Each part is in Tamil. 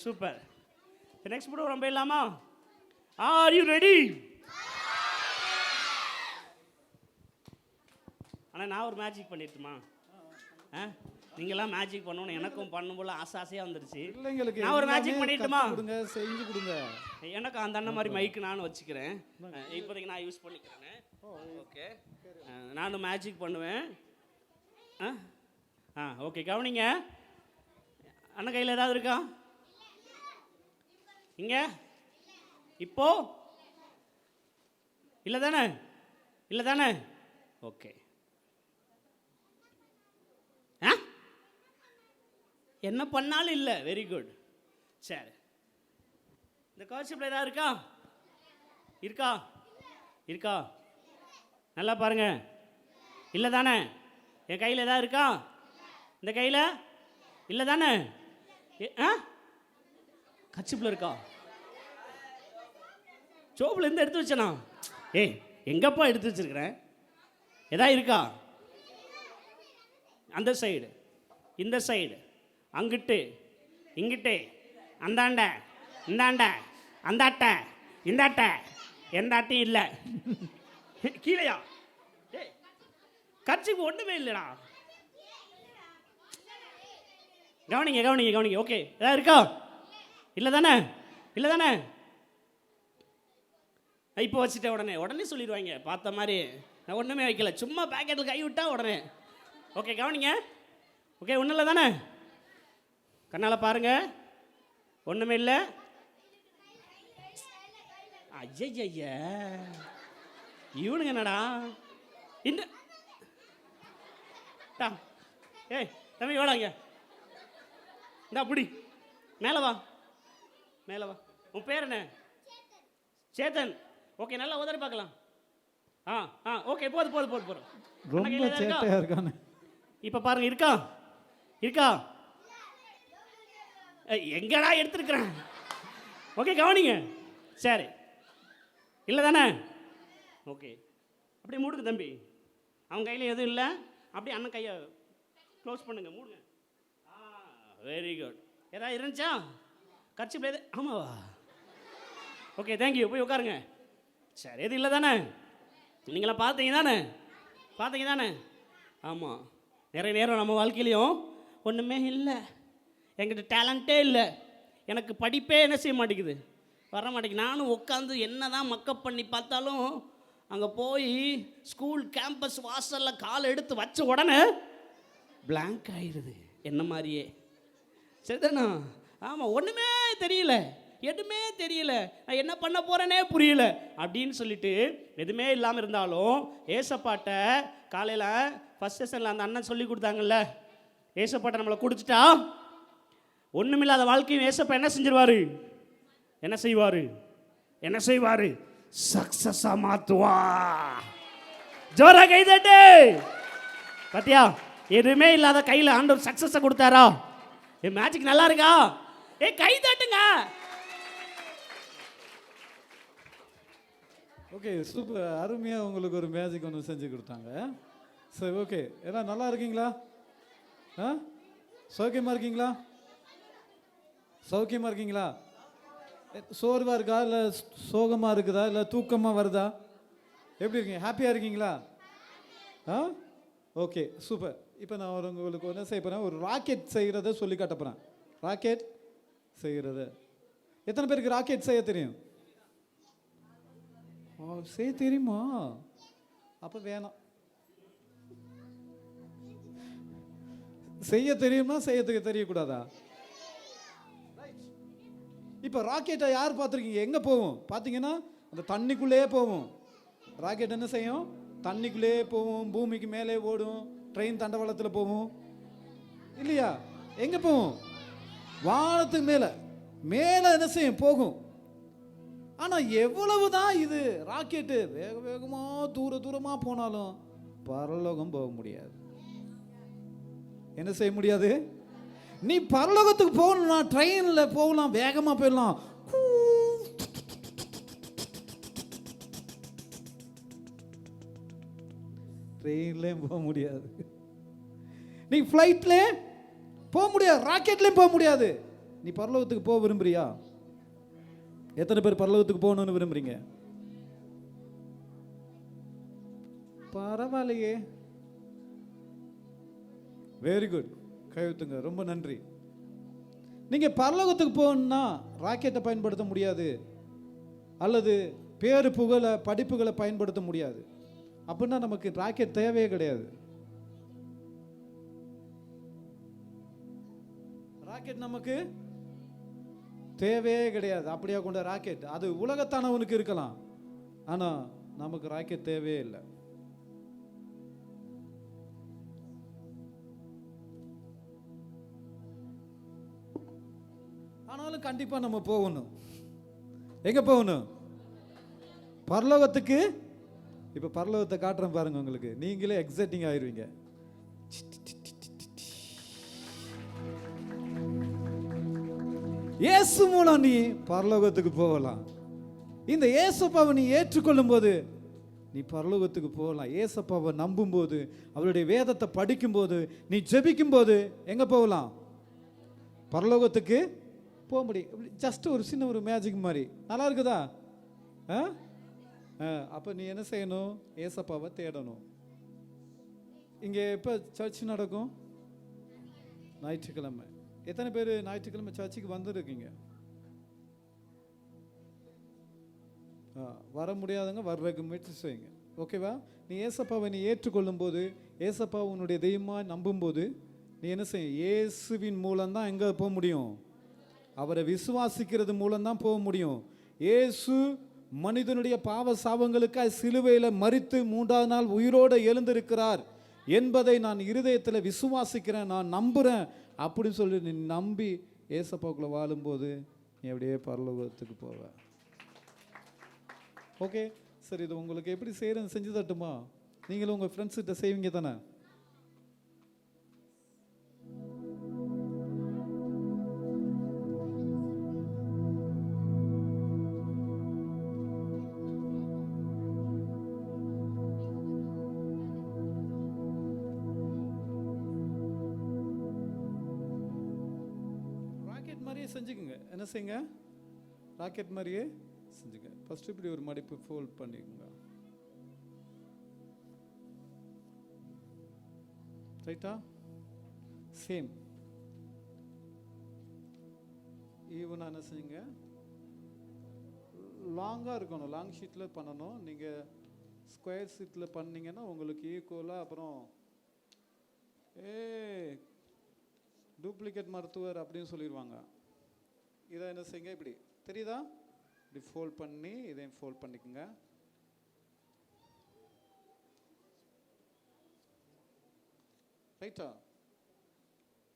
சூப்பர். நெக்ஸ்ட் ப்ரோக்ராம் போயிடலாமா? Are you ready? ஆனால் நான் ஒரு மேஜிக் பண்ணிட்டுமா? நீங்களாம் மேஜிக் பண்ணணும், எனக்கும் பண்ணும் போல ஆசையாக வந்துருச்சு. நான் ஒரு மேஜிக் பண்ணிட்டுமா? செஞ்சு கொடுங்க. எனக்கு அந்த அண்ணன் மாதிரி மைக்கு நானும் வச்சுக்கிறேன். இப்போதைக்கு நான் யூஸ் பண்ணிக்கிறேன். ஓகே, நானும் மேஜிக் பண்ணுவேன். ஓகே, கவனிங்க. அண்ணன் கையில் ஏதாவது இருக்கா? இங்கே இப்போ இல்லை தானே? இல்லை தானே? ஓகே. என்ன பண்ணாலும் இல்லை. Very good. சரி, இந்த கவர்ச்சிப்பில் ஏதாவது இருக்கா? இருக்கா? இருக்கா? நல்லா பாருங்க. இல்லை தானே? என் கையில் ஏதாவது இருக்கா? இந்த கையில் இல்லை தானே? கச்சிப்பில் இருக்கா? சோப்பில் இருந்து எடுத்து வச்சனா? எங்கப்பா எடுத்து வச்சிருக்கிறேன்? எதா இருக்கா? அந்த சைடு, இந்த சைடு, அங்கிட்டு, இங்கிட்டு, அந்தாண்ட, இந்தாண்ட, அந்தாட்ட, இந்தாட்ட, எந்த அட்டையும் இல்லை. கீழையா? கட்சிக்கு ஒன்றுமே இல்லைடா. கவனிங்க கவனிங்க கவனிங்க. ஓகே, ஏதாவது இருக்கா? இல்லை தானே? இல்லை தானே? இப்போ வச்சுட்டேன். உடனே சொல்லிடுவாங்க பார்த்த மாதிரி. நான் ஒன்றுமே வைக்கல, சும்மா பேக்கெட்டில் கை விட்டா உடனே. ஓகே, கவனிங்க. ஓகே, ஒன்றும் இல்லை தானே? கண்ணால் பாருங்க, ஒன்றுமே இல்லை. ஐய இவனுங்க என்னடா இந்த தம்பி வேடாங்க. இந்த அப்படி மேலே வா, மேலே வா. உன் பேர் என்ன? சேத்தன். ஓகே, நல்லா உதறி பார்க்கலாம். ஓகே, போதும். ரொம்ப சேட்டையா இருக்கானே. இப்போ பாருங்க, இருக்கா? இருக்கா? எங்கடா எடுத்துருக்குறேன்? ஓகே, கவனிங்க. சரி, இல்லை தானே? ஓகே, அப்படியே மூடுங்க தம்பி. அவன் கையில் எதுவும் இல்லை. அப்படியே அண்ணன் கையை க்ளோஸ் பண்ணுங்க, மூடுங்க. Very good. ஏதாவது இருந்துச்சா? கட்சி பிளே? ஆமாவா? Okay, thank you. போய் உட்காருங்க. சரி, எது இல்லை தானே? நீங்களாம் பார்த்தீங்க தானே? ஆமாம், நிறைய நேரம் நம்ம வாழ்க்கையிலையும் ஒன்றுமே இல்லை, என்கிட்ட டேலண்ட்டே இல்லை, எனக்கு படிப்பே என்ன செய்ய மாட்டேங்குது, வர மாட்டேங்குது. நானும் உட்காந்து என்ன தான் மக்கப் பண்ணி பார்த்தாலும் அங்கே போய் ஸ்கூல் கேம்பஸ் வாசலில் கால் எடுத்து வச்ச உடனே பிளாங்க் ஆயிடுது. என்ன மாதிரியே. சரிதானா? ஆமாம், ஒன்றுமே தெரியல, எதுவுமே தெரியல, நான் என்ன பண்ண போகிறேனே புரியல அப்படின்னு சொல்லிட்டு எதுவுமே இல்லாமல் இருந்தாலும் ஏசப்பாட்ட காலையில் ஃபஸ்ட் செஷனில் அந்த அண்ணன் சொல்லி கொடுத்தாங்கல்ல, ஏசப்பாட்ட நம்மளை குடிச்சிட்டா ஒன்றுமில்லாத வாழ்க்கையும் ஏசப்பா என்ன செஞ்சிருவார்? என்ன செய்வார்? சக்ஸஸாக மாற்றுவா. ஜோரா கை தட்டு. பாத்தியா, எதுவுமே இல்லாத கையில் ஆண்டவர் சக்ஸஸை கொடுத்தாரா? மேஜிக் நல்லா இருக்கா? கை தட்டுங்க. Okay, super. அருமையாக உங்களுக்கு ஒரு மேஜிக் ஒன்று செஞ்சு கொடுத்தாங்க. சரி, ஓகே. எல்லாம் நல்லா இருக்கீங்களா? சௌக்கியமாக இருக்கீங்களா? சோர்வாக இருக்கா, இல்லை சோகமாக இருக்குதா, இல்லை தூக்கமாக வருதா? எப்படி இருக்கீங்க? ஹாப்பியாக இருக்கீங்களா? Okay, super. இப்போ நான் உங்களுக்கு என்ன செய்ய போகிறேன், ஒரு ராக்கெட் செய்கிறத சொல்லி காட்ட போகிறேன். ராக்கெட் செய்கிறது. எத்தனை பேருக்கு ராக்கெட் செய்ய தெரியும்? செய்ய தெரியுமா? அப்போ வேணாம். செய்ய தெரியுமா, செய்யறதுக்கு தெரியக்கூடாதா? இப்போ ராக்கெட்டை யார் பார்த்துருக்கீங்க? எங்கே போகும் பார்த்தீங்கன்னா அந்த தண்ணிக்குள்ளேயே போகும். ராக்கெட் என்ன செய்யும்? தண்ணிக்குள்ளேயே போகும், பூமிக்கு மேலே ஓடும், ட்ரெயின் தண்டவாளத்தில் போகும் இல்லையா? எங்கே போகும்? வானத்துக்கு மேலே என்ன செய்யும்? போகும். ஆனால் எவ்வளவுதான் இது ராக்கெட்டு வேகமாக தூரமாக போனாலும் பரலோகம் போக முடியாது. என்ன செய்ய முடியாது? நீ பரலோகத்துக்கு போகணும்னா ட்ரெயினில் போகலாம், வேகமாக போயிடலாம். ட்ரெயின்லேயும் போக முடியாது, நீ ஃப்ளைட்லேயும் போக முடியாது, ராக்கெட்லேயும் போக முடியாது. நீ பரலோகத்துக்கு போக விரும்புறியா? எத்தனை பேர் பரலோகத்துக்கு போகணும்னு விரும்புறீங்க? பரவாயில்லையே, வெரி குட், கையெழுத்துங்க, ரொம்ப நன்றி. நீங்க பரலோகத்துக்கு போகணும்னா ராக்கெட்டை பயன்படுத்த முடியாது, அல்லது பேரு புகழ படிப்புகளை பயன்படுத்த முடியாது. அப்படின்னா நமக்கு ராக்கெட் தேவையே கிடையாது. ராக்கெட் நமக்கு தேவையே கிடையாது. அப்படியா கொண்ட ராக்கெட் அது உலகத்தானவனுக்கு இருக்கலாம், ஆனா நமக்கு ராக்கெட் தேவையே இல்லை. ஆனாலும் கண்டிப்பா நம்ம போகணும். எங்க போகணும்? பரலோகத்துக்கு. இப்ப பரலோகத்தை காட்டுறேன் பாருங்க, உங்களுக்கு நீங்களே எக்ஸைட்டிங் ஆயிருவீங்க. இயேசு மூலம் நீ பரலோகத்துக்கு போகலாம். இந்த இயேசப்பாவை நீ ஏற்றுக்கொள்ளும் போது நீ பரலோகத்துக்கு போகலாம். இயேசப்பாவை நம்பும் போது, அவருடைய வேதத்தை படிக்கும் போது, நீ ஜெபிக்கும் போது எங்க போகலாம்? பரலோகத்துக்கு போக முடியும். ஜஸ்ட் ஒரு சின்ன ஒரு மேஜிக் மாதிரி. நல்லா இருக்குதா? அப்ப நீ என்ன செய்யணும்? இயேசப்பாவை தேடணும். இங்க எப்ப சர்ச் நடக்கும்? ஞாயிற்றுக்கிழமை. எத்தனை பேர் ஞாயிற்றுக்கிழமை சர்ச்சுக்கு வந்துருக்கீங்க? வர முடியாதவங்க வர்றதுக்கு முயற்சி செய்யுங்க. ஓகேவா? நீ ஏசப்பாவை நீ ஏற்றுக்கொள்ளும் போது, ஏசப்பாவை உன்னுடைய தெய்வமாக நம்பும் போது நீ என்ன செய்ய? இயேசுவின் மூலம்தான் எங்கே போக முடியும்? அவரை விசுவாசிக்கிறது மூலம்தான் போக முடியும். இயேசு மனிதனுடைய பாவ சாபங்களுக்காக சிலுவையில் மரித்து 3ஆவது நாள் உயிரோடு எழுந்திருக்கிறார் என்பதை நான் இருதயத்தில் விசுவாசிக்கிறேன், நான் நம்புகிறேன் அப்படின்னு சொல்லி நீ நம்பி ஏசப்பாக்குள்ள வாழும்போது நீ அப்படியே பரலோகத்துக்கு போவ. ஓகே, சரி. இது உங்களுக்கு எப்படி செய்யறேன்னு செஞ்சு தட்டுமா? நீங்களும் உங்கள் ஃப்ரெண்ட்ஸ் கிட்ட செய்வீங்க தானே? செஞ்சுக்குங்க. என்ன செய்யுங்க? ராக்கெட் மாதிரியே செஞ்சுங்க. ஃபர்ஸ்ட் இப்படி ஒரு மடிப்பு ஃபோல்ட் பண்ணிக்கோங்க. ரைட்டா? சேம் ஈவனா என்ன செய்யுங்க? லாங்காக இருக்கணும், லாங் ஷீட்டில் பண்ணணும். நீங்கள் ஸ்கொயர் ஷீட்டில் பண்ணீங்கன்னா உங்களுக்கு ஈக்குவலாக அப்புறம் டூப்ளிகேட் மருத்துவர் அப்படின்னு சொல்லிடுவாங்க. இதை என்ன செய்யுங்க? இப்படி தெரியுதா? இப்படி ஃபோல்ட் பண்ணி இதையும் ஃபோல்ட் பண்ணிக்கோங்க. ரைட்டா?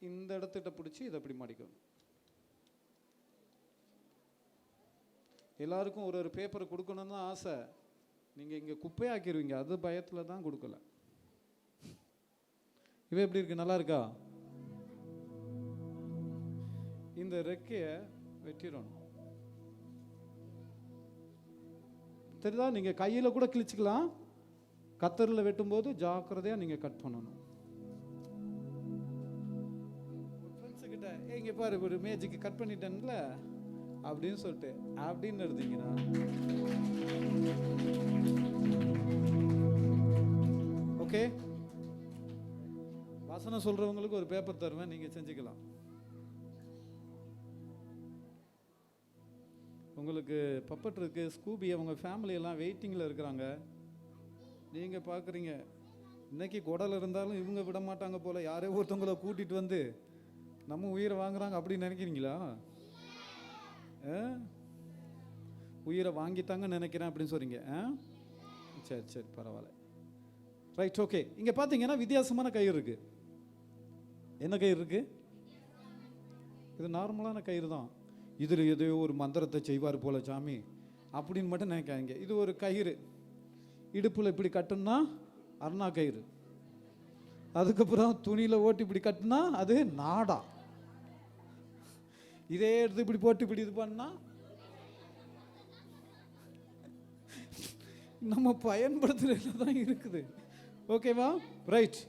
இந்த இடத்திட்ட பிடிச்சி இதை அப்படி மடிக்கணும். எல்லாருக்கும் ஒரு ஒரு பேப்பர் கொடுக்கணும்னு தான் ஆசை. நீங்கள் இங்கே குப்பையாக்கிடுவீங்க, அது பயத்தில் தான் கொடுக்கல. இவ எப்படி இருக்கு? நல்லா இருக்கா? இந்த ரெக்கையை வெட்டிடணும். தெரியுதா? நீங்கள் கையில் கூட கிழிச்சிக்கலாம். கத்தரில் வெட்டும்போது ஜாக்கிரதையாக நீங்கள் கட் பண்ணணும். ஃப்ரெண்ட்ஸுக்கிட்ட இங்கே பாரு ஒரு மேஜிக்கு கட் பண்ணிட்டேன்ல அப்படின்னு சொல்லிட்டு அப்படின்னு இருந்தீங்கன்னா ஓகே. வசனம் சொல்கிறவங்களுக்கு ஒரு பேப்பர் தருவேன், நீங்கள் செஞ்சுக்கலாம். உங்களுக்கு பப்பட் இருக்கு, ஸ்கூபி, அவங்க ஃபேமிலியெல்லாம் வெயிட்டிங்கில் இருக்கிறாங்க. நீங்கள் பார்க்குறீங்க இன்னைக்கு குடல் இருந்தாலும் இவங்க விட மாட்டாங்க போல், யாரோ ஒருத்தவங்கள கூட்டிகிட்டு வந்து நம்ம உயிரை வாங்குறாங்க அப்படின்னு நினைக்கிறீங்களா? உயிரை வாங்கிட்டாங்கன்னு நினைக்கிறேன் அப்படின்னு சொல்கிறீங்க. சரி சரி, பரவாயில்ல. Right, okay. இங்கே பார்த்தீங்கன்னா வித்தியாசமான கயிறு இருக்குது. என்ன கயிறு இருக்குது? இது நார்மலான கயிறு தான். இதில் ஏதோ ஒரு மந்திரத்தை செய்வார் போல சாமி அப்படின்னு மட்டும் நினைக்காங்க. இது ஒரு கயிறு, இடுப்பில் இப்படி கட்டுனா அருணா கயிறு, அதுக்கப்புறம் துணியில் ஓட்டி இப்படி கட்டுனா அது நாடா, இதே எடுத்து இப்படி போட்டு இப்படி இது பண்ணா நம்ம பயன்படுத்துறதுல தான் இருக்குது. ஓகேவா? ரைட்.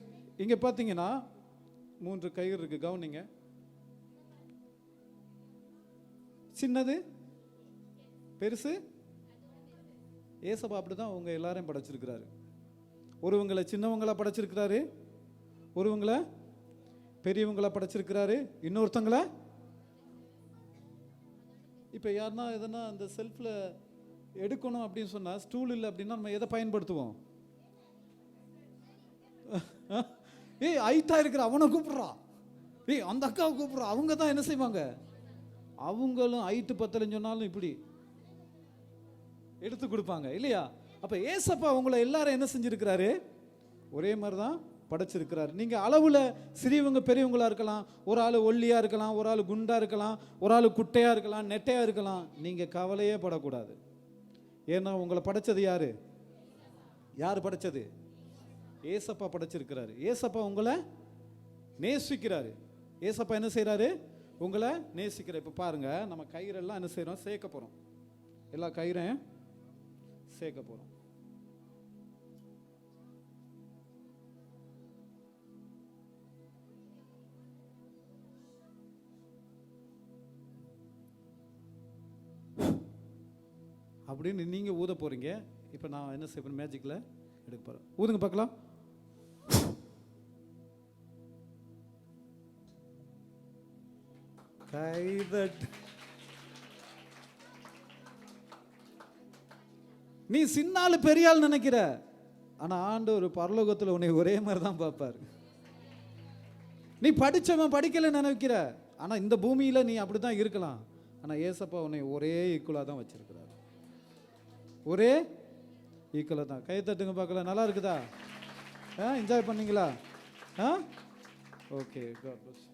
இங்கே பார்த்தீங்கன்னா 3 கயிறு இருக்குது, கவனிங்க. சின்னது பெருசு. ஏசப்பா அப்படிதான் உங்க எல்லாரையும் படைச்சிருக்கிறாரு. ஒருவங்களை சின்னவங்களா படைச்சிருக்கிறாரு, ஒருவங்களை பெரியவங்களா படைச்சிருக்கிறாரு, இன்னொருத்தங்களை. இப்போ யாருன்னா எதனா அந்த செல்ஃபில் எடுக்கணும் அப்படின்னு சொன்னால், ஸ்டூல் இல்லை அப்படின்னா நம்ம எதை பயன்படுத்துவோம்? ஏய் ஹைட்டா இருக்கிற அவனை கூப்பிடுறா, ஏய் அந்த அக்காவை கூப்பிடுறா. அவங்க தான் என்ன செய்வாங்க? அவங்களும் ஹைட்டு பத்தலைன்னு சொன்னாலும் இப்படி எடுத்து கொடுப்பாங்க இல்லையா? அப்போ ஏசப்பா உங்களை எல்லாரும் என்ன செஞ்சிருக்கிறாரு? ஒரே மாதிரி தான் படைச்சிருக்கிறாரு. நீங்கள் அளவில் சிறியவங்க பெரியவங்களா இருக்கலாம், ஒரு ஆள் ஒல்லியாக இருக்கலாம், ஒரு ஆள் குண்டாக இருக்கலாம், ஒரு ஆள் குட்டையாக இருக்கலாம், நெட்டையாக இருக்கலாம். நீங்கள் கவலையே படக்கூடாது. ஏன்னா உங்களை படைச்சது யாரு? யார் படைச்சது? ஏசப்பா படைச்சிருக்கிறாரு. ஏசப்பா உங்களை நேசிக்கிறாரு. ஏசப்பா என்ன செய்கிறாரு? உங்களை நேசிக்கிறார். இப்போ பாருங்க, நம்ம கயிறெல்லாம் என்ன செய்கிறோம்? சேர்க்க போகிறோம். எல்லா கயிறையும் சேர்க்க போகிறோம். அப்படின்னு நீங்கள் ஊத போகிறீங்க. இப்போ நான் என்ன செய்வேன்? மேஜிக்கில் எடுக்க போகிறேன். ஊதுங்க பார்க்கலாம். கைதட்டு. நீ சின்னாலு பெரிய ஆள் நினைக்கிற, ஆனால் ஆண்டவர் பரலோகத்தில் உன்னை ஒரே மாதிரி தான் பார்ப்பார். நீ படித்தவன் படிக்கலை நினைக்கிற, ஆனால் இந்த பூமியில் நீ அப்படி தான் இருக்கலாம். ஆனால் ஏசப்பா உன்னை ஒரே ஈக்குவலாக தான் வச்சிருக்கிறார். ஒரே ஈக்குவலாக தான். கை தட்டுங்க பார்க்கலாம். நல்லா இருக்குதா? என்ஜாய் பண்ணீங்களா? Okay, God bless.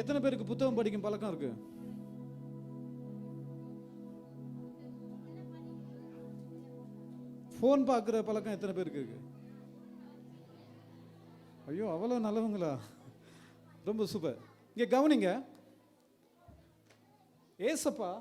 எத்தனை பேருக்கு புத்தகம் படிக்கும் பழக்கம் இருக்கு? ஃபோன் பார்க்குற பழக்கம் எத்தனை பேருக்கு இருக்கு? ஐயோ, அவ்வளோ நல்லவங்களா? ரொம்ப சூப்பர். இங்கே கவனிங்க. ஏசப்பா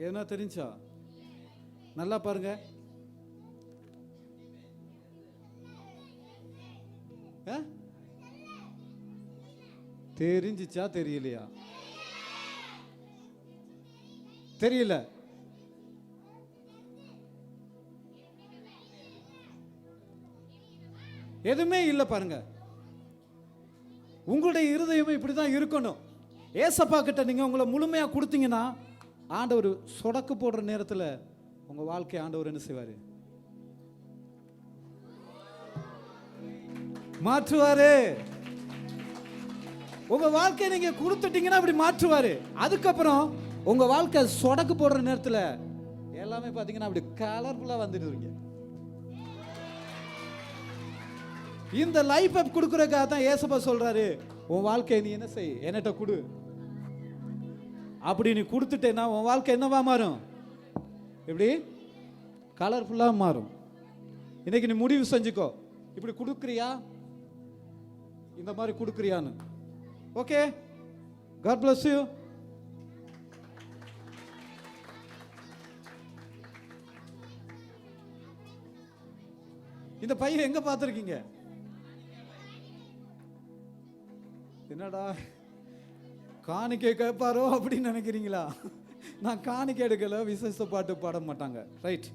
என்ன தெரிஞ்சா? நல்லா பாருங்க. தெரிஞ்சிச்சா தெரியலையா? தெரியல. எதுவுமே இல்லை பாருங்க. உங்களுடைய இருதயமும் இப்படிதான் இருக்கணும். ஏசப்பா கிட்ட நீங்க உங்களை முழுமையா கொடுத்தீங்கன்னா, ஆண்டவர் சொடக்கு போடுற நேரத்தில் உங்க வாழ்க்கை ஆண்டவர் என்ன செய்வாரு? மாற்றுவாரு. உங்க வாழ்க்கையை நீங்க கொடுத்துட்டீங்கன்னா அப்படி மாற்றுவாரு. அதுக்கப்புறம் உங்க வாழ்க்கை சொடக்கு போடுற நேரத்தில் எல்லாமே பாத்தீங்கன்னா அப்படி கலர்ஃபுல்லா வந்துடுவீங்க. இந்த லைஃப் கொடுக்கறதுக்காக தான் ஏசப்பா சொல்றாரு, உன் வாழ்க்கையை நீ என்ன செய்? என்கிட்ட கொடு. அப்படி நீ கொடுத்துட்டேன்னா உன் வாழ்க்கை என்னவா மாறும்? எப்படி? கலர்ஃபுல்லா மாறும். இன்னைக்கு நீ முடிவு செஞ்சுக்கோ, இப்படி கொடுக்குறியா, இந்த மாதிரி கொடுக்குறியான்னு. Okay, God bless you. இந்த பையன் எங்க பார்த்துருக்கீங்க? என்னடா காணிக்கை கேட்பாரோ அப்படின்னு நினைக்கிறீங்களா? நான் காணிக்கை எடுக்கல, விசேஷ பாட்டு பாட மாட்டாங்க. ரைட்.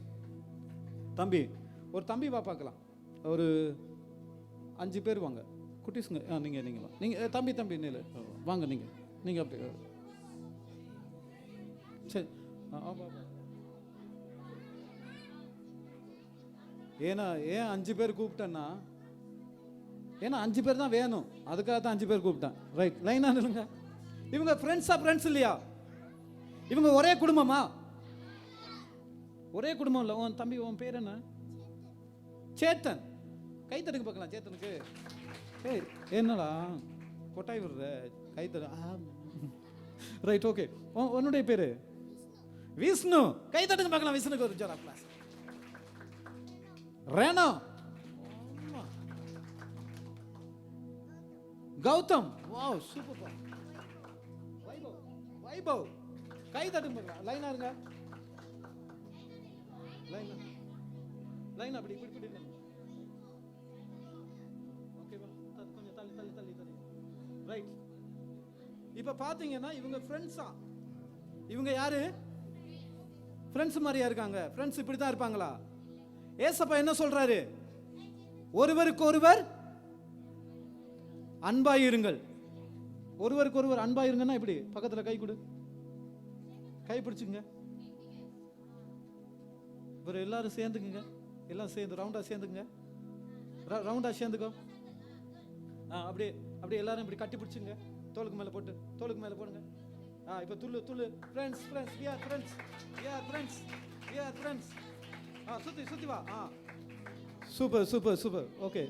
தம்பி, ஒரு தம்பி வா பார்க்கலாம். ஒரு 5 பேர் வாங்க. குட்டீஸுங்க நீங்கள் நீங்கள் தம்பி நில்லு வாங்க நீங்கள் அப்படி சரி ஏன்னா ஏன் 5 பேர் கூப்பிட்டேன்னா ஏன்னா 5 பேர் தான் வேணும், அதுக்காக தான் 5 பேர் கூப்பிட்டேன். ரைட், லைனாக நில்லுங்க. இவங்க ஃப்ரெண்ட்ஸ் இல்லையா? இவங்க ஒரே குடும்பமா? ஒரே குடும்பம் இல்லை. உன் தம்பி, உன் பேர் என்ன? சேத்தன். கை தட்டுக்கு பார்க்கலாம் சேத்தனுக்கு. ஏய் என்னடா கொட்டாய் விடுற, கை தடு. Right, okay. உன்னுடைய பேரு விஷ்ணு. கை தட்டுக்கு பார்க்கலாம் விஷ்ணுக்கு ஒரு ஜோரா கிளாஸ். ரேனா, கௌதம். Wow, super. வைபவ். கை தட்டுக்கு பார்க்கலாம். லைனா இருங்க. லைன் அப்படி இப்படி ஓகேவா? கொஞ்சம் தள்ளி. ரைட். இப்ப பாத்தீங்கன்னா இவங்க ஃப்ரெண்ட்ஸா? இவங்க யாரு? ஃப்ரெண்ட்ஸ் மாதிரியா இருக்காங்க? ஃப்ரெண்ட்ஸ் இப்படி தான் இருப்பாங்களா? ஏசப்பா என்ன சொல்றாரு? ஒருவருக்கு ஒருவர் அன்பாயிருங்கள். ஒருவருக்கு ஒருவர் அன்பாயிருங்கன்னா இப்படி பக்கத்துல கை கொடு, கை பிடிச்சுங்க. இவர் எல்லாரும் சேர்ந்துக்குங்க, எல்லாம் சேர்ந்து ரவுண்டா சேர்ந்துக்குங்க, ரவுண்டா சேர்ந்துக்கோ. அப்படியே எல்லாரும் இப்படி கட்டி பிடிச்சுங்க, தோளுக்கு மேல போடுங்க. இப்போ துள்ளு. Friends, we are friends. சுத்தி வா. சூப்பர். ஓகே.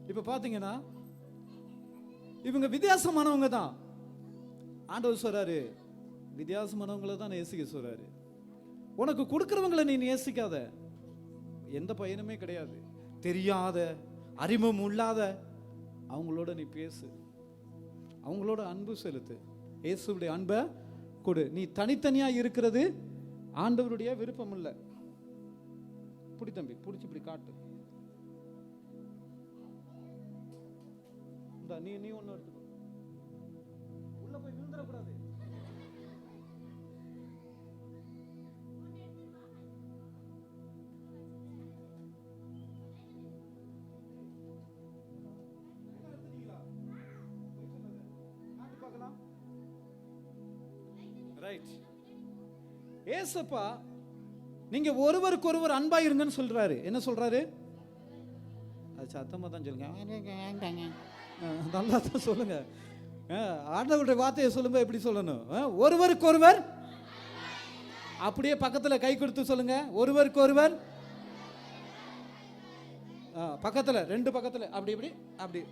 இப்போ பாத்தீங்கன்னா இவங்க வித்தியாசமானவங்க தான். ஆண்டவர் சொல்றாரு, வித்தியாசமானவங்களை தான் நேசிக்க சொல்றாரு. உனக்கு கொடுக்கிறவங்களை நீ நேசிக்காத. எந்த பயனுமே கிடையாது. தெரியாத, அறிமுகம் இல்லாத அவங்களோட நீ பேசு, அவங்களோட அன்பு செலுத்து, இயேசுவுடைய அன்பை கொடு. நீ தனித்தனியா இருக்கிறது ஆண்டவருடைய விருப்பம் இல்லை. புடி தம்பி, புடிச்சு இப்படி காட்டு. நீ ஒண்ணு எடுத்துக்கோ. உள்ள போய் விழுந்துடக்கூடாது. ரைட். ஏசப்பா நீங்க ஒருவருக்கு ஒருவர் அன்பா இருங்கன்னு சொல்றாரு. என்ன சொல்றாரு? அது சத்தமா தான் சொல்லுங்க, நல்லா தான் சொல்லுங்க. ஆண்டவருடைய வார்த்தையை சொல்லும்போது எப்படி சொல்லணும்? ஒருவருக்கு ஒருவர். அப்படியே பக்கத்துல கை கொடுத்து சொல்லுங்க, ஒருவருக்கு ஒருவர். பக்கத்துல, 2 பக்கத்துல அப்படி.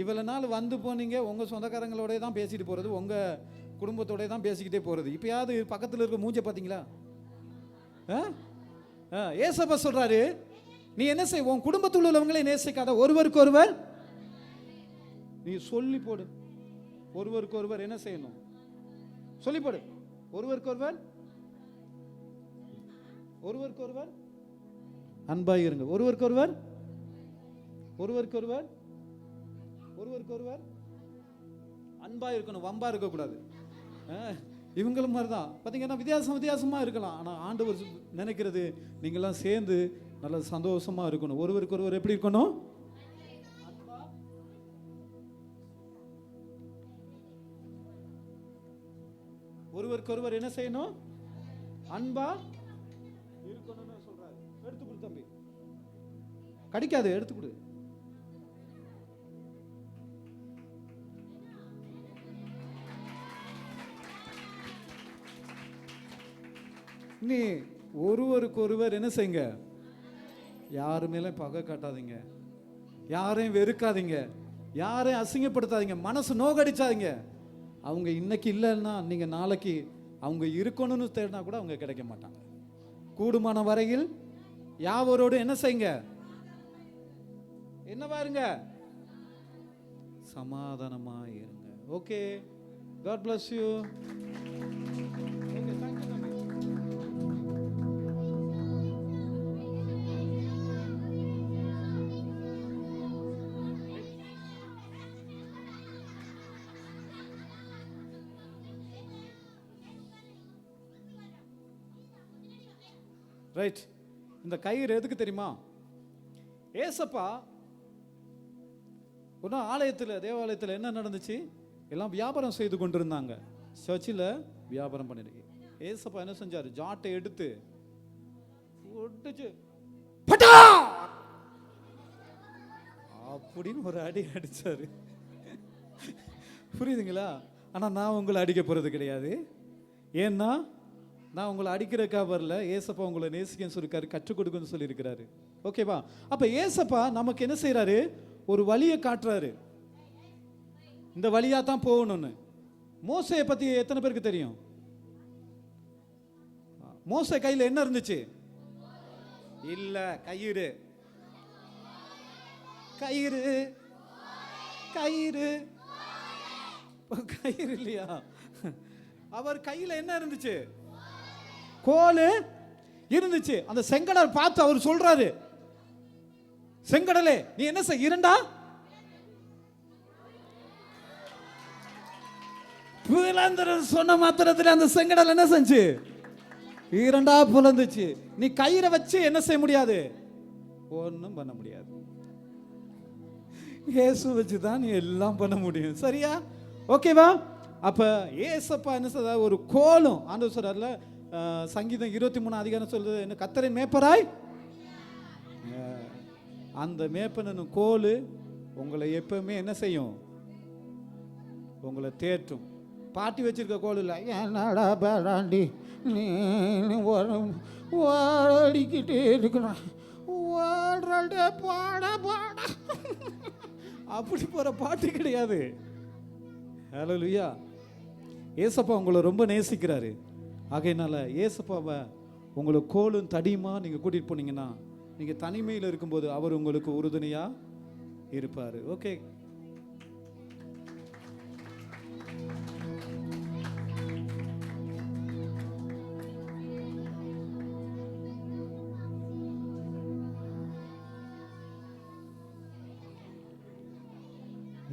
இவ்வளவு நாள் வந்து போனீங்க, உங்க சொந்தக்காரங்களோட தான் பேசிட்டு போறது, உங்க குடும்பத்தோட தான் பேசிக்கிட்டே போறது. இப்பயாவது பக்கத்துல இருக்க மூஞ்ச பாத்தீங்களா? ஏசப்பா சொல்றாரு, நீ என்ன செய், உன் குடும்பத்தில் உள்ளவங்களே நேசிக்காத, ஒருவருக்கு ஒருவர் நீ சொல்லி போடு. ஒருவருக்கு ஒருவர் என்ன செய்யணும்? சொல்லி போடு. ஒருவருக்கு ஒருவர் அன்பாய் இருங்க. ஒருவருக்கு ஒருவர் அன்பா இருக்கணும், வம்பா இருக்கக்கூடாது. இவங்களும் மாதிரி தான் பார்த்தீங்கன்னா வித்தியாசமா இருக்கலாம். ஆனால் ஆண்டவர் நினைக்கிறது நீங்களாம் சேர்ந்து நல்ல சந்தோஷமா இருக்கணும். ஒருவருக்கு ஒருவர் எப்படி இருக்கணும்? ஒருவருக்கு ஒருவர் என்ன செய்யணும்? அன்பா இருக்கணும்னு சொல்றாரு. எடுத்து கொடு தம்பி, கடிக்காது, எடுத்து கொடு. நீ ஒருவருக்கு ஒருவர் என்ன செய்யுங்க? யாரு மேல பகை காட்டாதீங்க, யாரையும் வெறுக்காதீங்க, யாரையும் அசிங்கப்படுத்தாதீங்க, மனசு நோகடிச்சாதீங்க. அவங்க இன்னைக்கு இல்லைன்னா நீங்க நாளைக்கு அவங்க இருக்கணும்னு தேடினா கூட அவங்க கிடைக்க மாட்டாங்க. கூடுமான வரையில் யாவரோடு என்ன செய்யுங்க? என்னவா இருங்க? சமாதானமா இருங்க. Okay, God bless you. Okay, thank you. Right. இந்த கயிறு எதுக்கு தெரியுமா? ஏசப்பா ஒரு நாள் ஆலயத்தில், தேவாலயத்தில் என்ன நடந்துச்சு? எல்லாம் வியாபாரம் செய்து கொண்டிருந்தாங்க. சர்ச்சில் வியாபாரம் பண்ணிருக்கு. ஏசப்பா என்ன செஞ்சாரு? ஜாட்டை எடுத்து ஒட்டுச்சு, பட்டா அப்படின்னு ஒரு அடி அடிச்சாரு. புரியுதுங்களா? ஆனா நான் உங்களை அடிக்க போறது கிடையாது. ஏன்னா நான் உங்களை அடிக்கிறக்கா வரல. ஏசப்பா உங்களை நேசிக்கன்னு சொல்லிருக்காரு, கற்றுக் கொடுக்கணும்னு சொல்லியிருக்கிறாரு. ஓகேவா? அப்ப ஏசப்பா நமக்கு என்ன செய்யறாரு? ஒரு வழியை காட்டுறாரு. இந்த வழியா தான் போகணும்னு. மோசையை பத்தி எத்தனை பேருக்கு தெரியும்? மோசே கையில என்ன இருந்துச்சு? இல்ல, கயிறு. கயிறு கயிறு கயிறு இல்லையா? அவர் கையில என்ன இருந்துச்சு? கோல் இருந்துச்சு. அந்த செங்கடல் பார்த்து அவர் சொல்றாரு, செங்கடலே நீ என்ன செய், இரண்டா சொன்ன மாத்திரத்தில் அந்த செங்கடல் என்ன செஞ்சு? இரண்டா புலந்துச்சு. நீ கயிறை வச்சு என்ன செய்ய முடியாது? ஒன்றும் பண்ண முடியாது. இயேசு வச்சு தான் நீ எல்லாம் பண்ண முடியும். சரியா? ஓகேவா? அப்ப ஏசப்பா என்ன சொல்ற? ஒரு கோலும் ஆண்டவர் சொல்றாருல, சங்கீதம் 23 அதிகாரம் சொல்றது என்ன? கர்த்தரின் மேய்ப்பராய். அந்த மேய்ப்பனு கோலு உங்களை எப்பவுமே என்ன செய்யும்? உங்களை தேற்றும். பாட்டி வச்சிருக்க கோல் இல்லை. என்னடா பேடாண்டி நீ ஓடிக்கிட்டே இருக்கிறான், ஓடுறே பாட பாட, அப்படி போற பாட்டு கிடையாது. ஹல்லேலூயா. ஏசப்பா உங்களை ரொம்ப நேசிக்கிறாரு. ஆகையினால ஏசப்பாவை உங்களை கோலும் தடியுமா நீங்க கூட்டிட்டு போனீங்கன்னா, நீங்க தனிமையில் இருக்கும்போது அவர் உங்களுக்கு உறுதுணையா இருப்பாரு. ஓகே,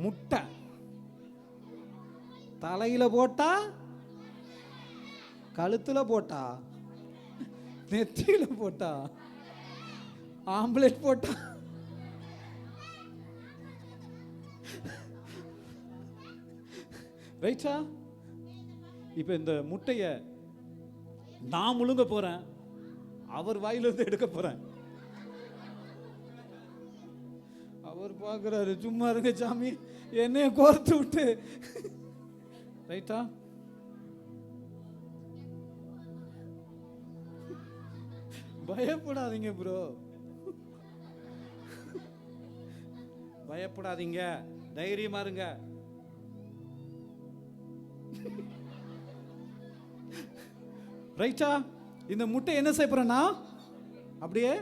முட்டை தலையில போட்டா, கழுத்துல போட்டா, நெத்தியில போட்டா, ஆம்லெட் போட்டா, ரைட்டா? இப்ப இந்த முட்டைய நான் முழுங்க போறேன், அவர் வாயிலிருந்து எடுக்க போறேன். அவர் பார்க்கிறாரு, சும்மா இருங்க சாமி, என்னைய கோர்த்து விட்டு. ரைட்டா? பயப்படாதீங்க ப்ரோ, பயப்படாதீங்க, தைரியமா இருங்க. ரைட்டா? இந்த முட்டை என்ன செய்ய போறேன்னா அப்படியே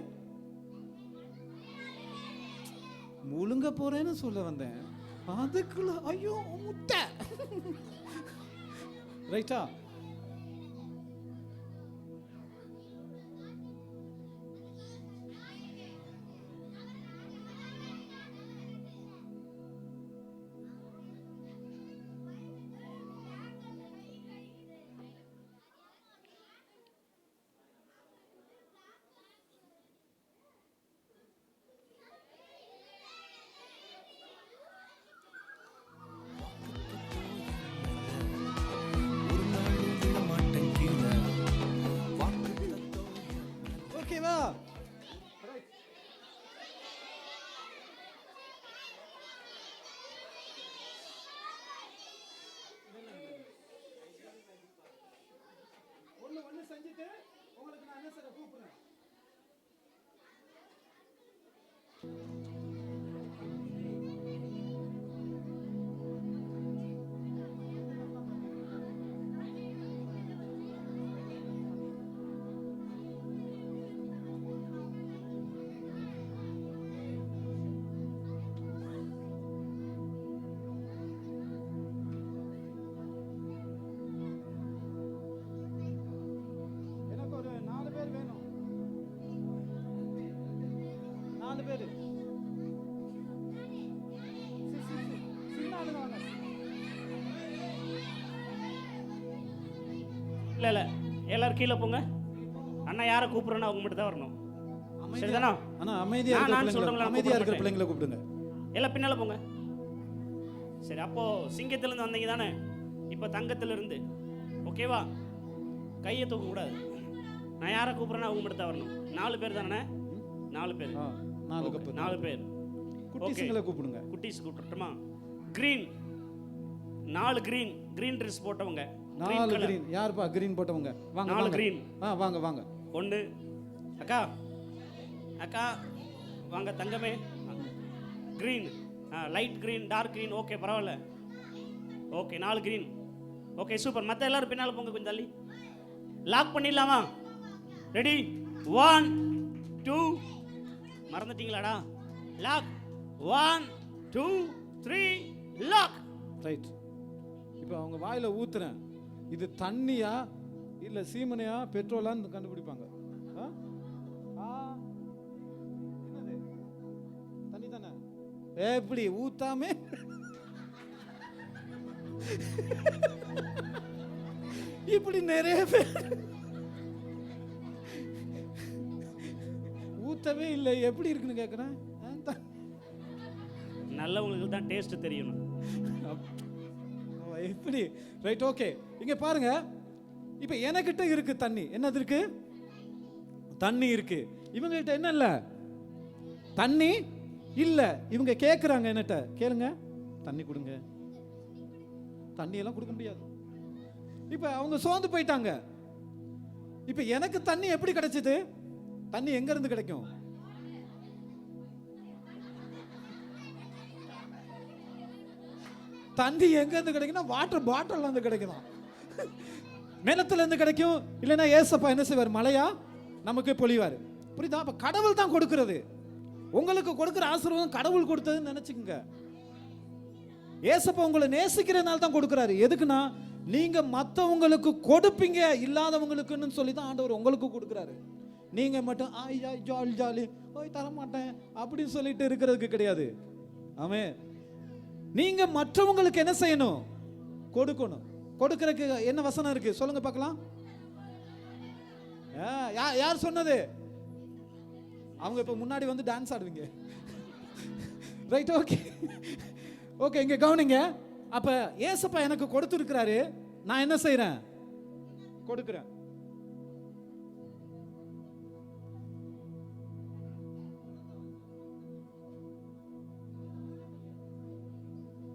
முழுங்க போறேன்னு சொல்ல வந்தேன், அதுக்குள்ள ஐயோ முட்டை. ரைட்டா? ஓகேவா? ஒண்ணு செஞ்சுட்டு உங்களுக்கு நான் என்ன செய்ய கூப்பிடுறேன். எனக்கு ஒரு 4 பேர் வேணும், 4 பேர். சின்ன ஆளுங்க வாங்க. இல்லை இல்லை, எல்லாரும் கீழே போங்க. அண்ணா யாரை கூப்பிட்றோன்னா அவங்க மட்டும் தான் வரணும். சரிதானா? ஆனா அமைதியா நான் இருக்கிற சொல்றவங்கள அமைதியா இருக்கிற கூப்பிட பிள்ளைங்களை கூப்பிடுங்க. எல்லாம் பின்னால போங்க. சரி, அப்போ சிங்கத்திலிருந்து வந்தீங்க தானே, இப்போ தங்கத்திலிருந்து. ஓகேவா? கையை தூக்க கூடாது. நான் யாரை கூப்பிட்றேன்னா அவங்க மட்டும் தான் வரணும். 4 பேர் தானே? 4 பேர். 4 கப். 4 பேர். குட்டீஸ்களை கூப்பிடுங்க. குட்டீஸ் கூப்பிட்டுமா? கிரீன் 4 கிரீன், கிரீன் ட்ரெஸ் போட்டவங்க. 4 கிரீன். யாருப்பா கிரீன் போட்டவங்க? வாங்க 4 வாங்க. கிரீன். வாங்க வாங்க. 1 அக்கா, அக்கா வாங்க தங்கமே. Green, light green, dark green. Okay, பரவாயில்ல. Okay, 4 green. Okay, super. மற்ற எல்லாரும் பின்னால் போங்க, கொஞ்சம் தள்ளி. லாக் பண்ணிடலாமா? ரெடி? 1 2 மறந்துட்டீங்களாடா? லாக். 1 2 3 லாக். ரைட். இப்போ அவங்க வாயில ஊத்துறேன். இது தண்ணியா இல்ல சீமனையா பெட்ரோலான்னு கண்டுபிடிப்பாங்க. என்னது? தண்ணி தானே? எப்படி ஊத்தாமே இப்படி நிறைய பேர் ஊத்தவே இல்லை, எப்படி இருக்குன்னு கேட்குறேன். நல்லவங்களுக்கு தான் டேஸ்ட் தெரியணும். எப்படி? Right, okay. இங்க பாருங்க, இப்போ எனக்கிட்ட இருக்கு தண்ணி. என்னது இருக்கு? தண்ணி இருக்கு. இவங்க கிட்ட என்ன இல்ல? தண்ணி இல்ல. இவங்க கேக்குறாங்க என்னட்ட, கேளுங்க தண்ணி கொடுங்க. தண்ணி எல்லாம் கொடுக்க முடியாது. இப்ப அவங்க சோர்ந்து போயிட்டாங்க. இப்ப எனக்கு தண்ணி எப்படி கிடைச்சது? தண்ணி எங்க இருந்து கிடைக்கும்? தண்ணி எங்க இருந்து கிடைக்கும்னா வாட்டர் பாட்டில் இருந்து கிடைக்கும். நிலத்துல இருந்து கிடைக்கும். இல்லைன்னா ஏசப்பா என்ன செய்வார்? மழையா நமக்கு பொழிவார். புரியுதா? அப்ப கடவுள் தான் கொடுக்கிறது. உங்களுக்கு கொடுக்கிற ஆசீர்வாதம் கடவுள் கொடுத்ததுன்னு நினைச்சுக்கங்க. ஏசப்பா உங்களை நேசிக்கிறதுனால தான் கொடுக்கிறாரு. எதுக்குன்னா நீங்க மற்றவங்களுக்கு கொடுப்பீங்க, இல்லாதவங்களுக்குன்னு சொல்லி தான் ஆண்டவர் உங்களுக்கு கொடுக்கிறாரு. நீங்க மட்டும் ஜாலி ஜாலி தர மாட்டேன் அப்படின்னு சொல்லிட்டு இருக்கிறதுக்கு கிடையாது. ஆமே, நீங்க மற்றவங்களுக்கு என்ன செய்யணும்? கொடுக்கணும். கொடுக்கறதுக்கு என்ன வசனம் இருக்கு சொல்லுங்க பார்க்கலாம். யார் சொன்னது? அவங்க இப்ப முன்னாடி வந்து டான்ஸ் ஆடுவீங்க. Right, okay okay. இங்க கவனிங்க. அப்ப ஏசப்பா எனக்கு கொடுத்திருக்கிறாரு, நான் என்ன செய்றேன்? கொடுக்கிறேன்.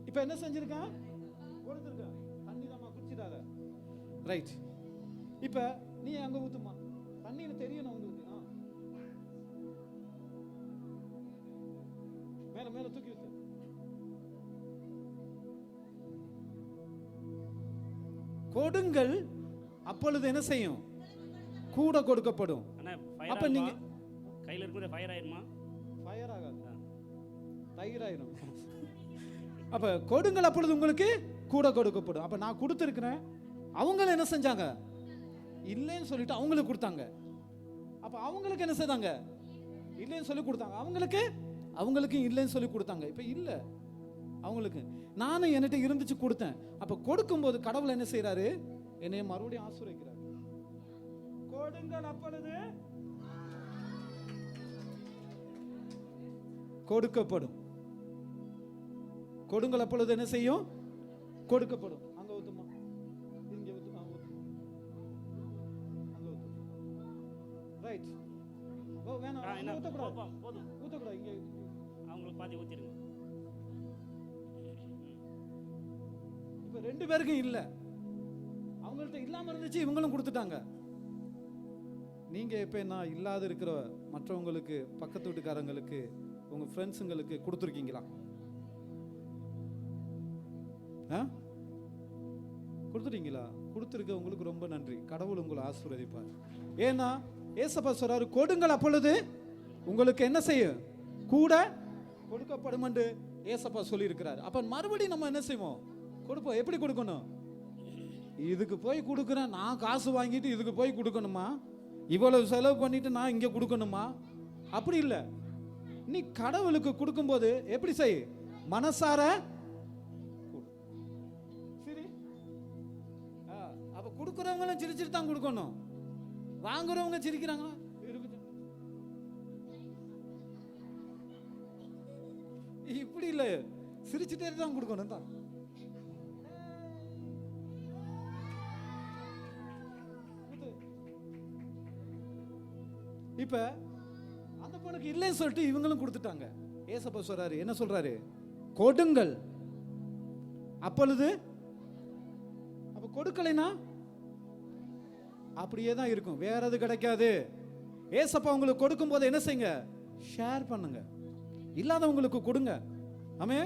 இப்ப என்ன செஞ்சிருக்கேன்? கொடுத்திருக்கேன். தண்ணி தாமா குடிச்சிடாத. ரைட். இப்ப நீ அங்க ஊத்துமா. தண்ணி தெரியணும் உங்களுக்கு. மேல மேல தூக்கி ஊத்து. கொடுங்கள், அப்பொழுது என்ன செய்யும்? கூட கொடுக்கப்படும். அப்ப நீங்க கையில இருக்கும்போது ஃபயர் ஆயிருமா? ஃபயர் ஆகாது, தயிர் ஆயிரும். அப்ப கொடுங்கள், அப்பொழுது உங்களுக்கு கூட கொடுக்கப்படும். அப்ப நான் கொடுத்திருக்கிறேன். அவங்க என்ன செஞ்சாங்க? இல்லைன்னு சொல்லிட்டு அவங்களுக்கு கொடுத்தாங்க. அப்ப அவங்களுக்கு என்ன செய்தாங்க? இல்லைன்னு சொல்லி கொடுத்தாங்க. அவங்களுக்கு இல்லைன்னு சொல்லி கொடுத்தாங்க. இப்ப இல்ல அவங்களுக்கு. நானும் என்கிட்ட இருந்துச்சு கொடுத்தேன். அப்ப கொடுக்கும்போது கடவுள் என்ன செய்யறாரு? என்னைய மறுபடியும் ஆசீர்வதிக்கிறார். கொடுங்கள், அப்பொழுது கொடுக்கப்படும். கொடுங்கள், அப்பொழுது என்ன செய்யும்? கொடுக்கப்படும். அங்க ஊத்துமா, இங்க ஊத்துமா, அங்க ஊத்து. ரைட். ஓ வேணாம், ஊத்தக்கூடாது. போதும், ஊத்தக்கூடாது. இங்க அவங்களுக்கு பாதி ஊத்திடுங்க. இப்ப 2 பேருக்கும் இல்ல. அவங்கள்ட்ட இல்லாம இருந்துச்சு, இவங்களும் கொடுத்துட்டாங்க. நீங்க இப்ப என்ன இல்லாத இருக்கிற மற்றவங்களுக்கு, பக்கத்து வீட்டுக்காரங்களுக்கு, உங்க ஃப்ரெண்ட்ஸுங்களுக்கு கொடுத்துருக்கீங்களா? கொடுத்துட்டீங்களா? கொடுத்துருக்க உங்களுக்கு ரொம்ப நன்றி. கடவுள் உங்களை ஆசீர்வதிப்பார். ஏன்னா ஏசப்பா சொல்றாரு, கொடுங்கள், அப்பொழுது உங்களுக்கு என்ன செய்யும்? கூட கொடுக்கப்படும் என்று ஏசப்பா சொல்லி இருக்கிறார். அப்ப மறுபடியும் நம்ம என்ன செய்வோம்? கொடுப்போம். எப்படி கொடுக்கணும்? இதுக்கு போய் கொடுக்குறேன், நான் காசு வாங்கிட்டு இதுக்கு போய் கொடுக்கணுமா? இவ்வளவு செலவு பண்ணிட்டு நான் இங்க கொடுக்கணுமா? அப்படி இல்லை. நீ கடவுளுக்கு கொடுக்கும்போது எப்படி செய்? மனசார. சரி, அப்ப கொடுக்குறவங்களும் சிரிச்சிட்டு தான் கொடுக்கணும். வாங்குறவங்க சிரிக்கிறாங்களா? இப்படி இல்லை, சிரிச்சுட்டே தான் கொடுக்கணும் தான். இப்ப அந்த பொண்ணுக்கு இல்லைன்னு சொல்லிட்டு இவங்களும் கொடுத்துட்டாங்க. ஏசப்பா சொல்றாரு, என்ன சொல்றாரு? கொடுங்கள். அப்பொழுது அப்ப கொடுக்கலைனா அப்படியே தான் இருக்கும், வேற எது கிடைக்காது. ஏசப்பா உங்களுக்கு கொடுக்கும் போது என்ன செய்யுங்க? ஷேர் பண்ணுங்க, இல்லாதவங்களுக்கு கொடுங்க. ஆமே,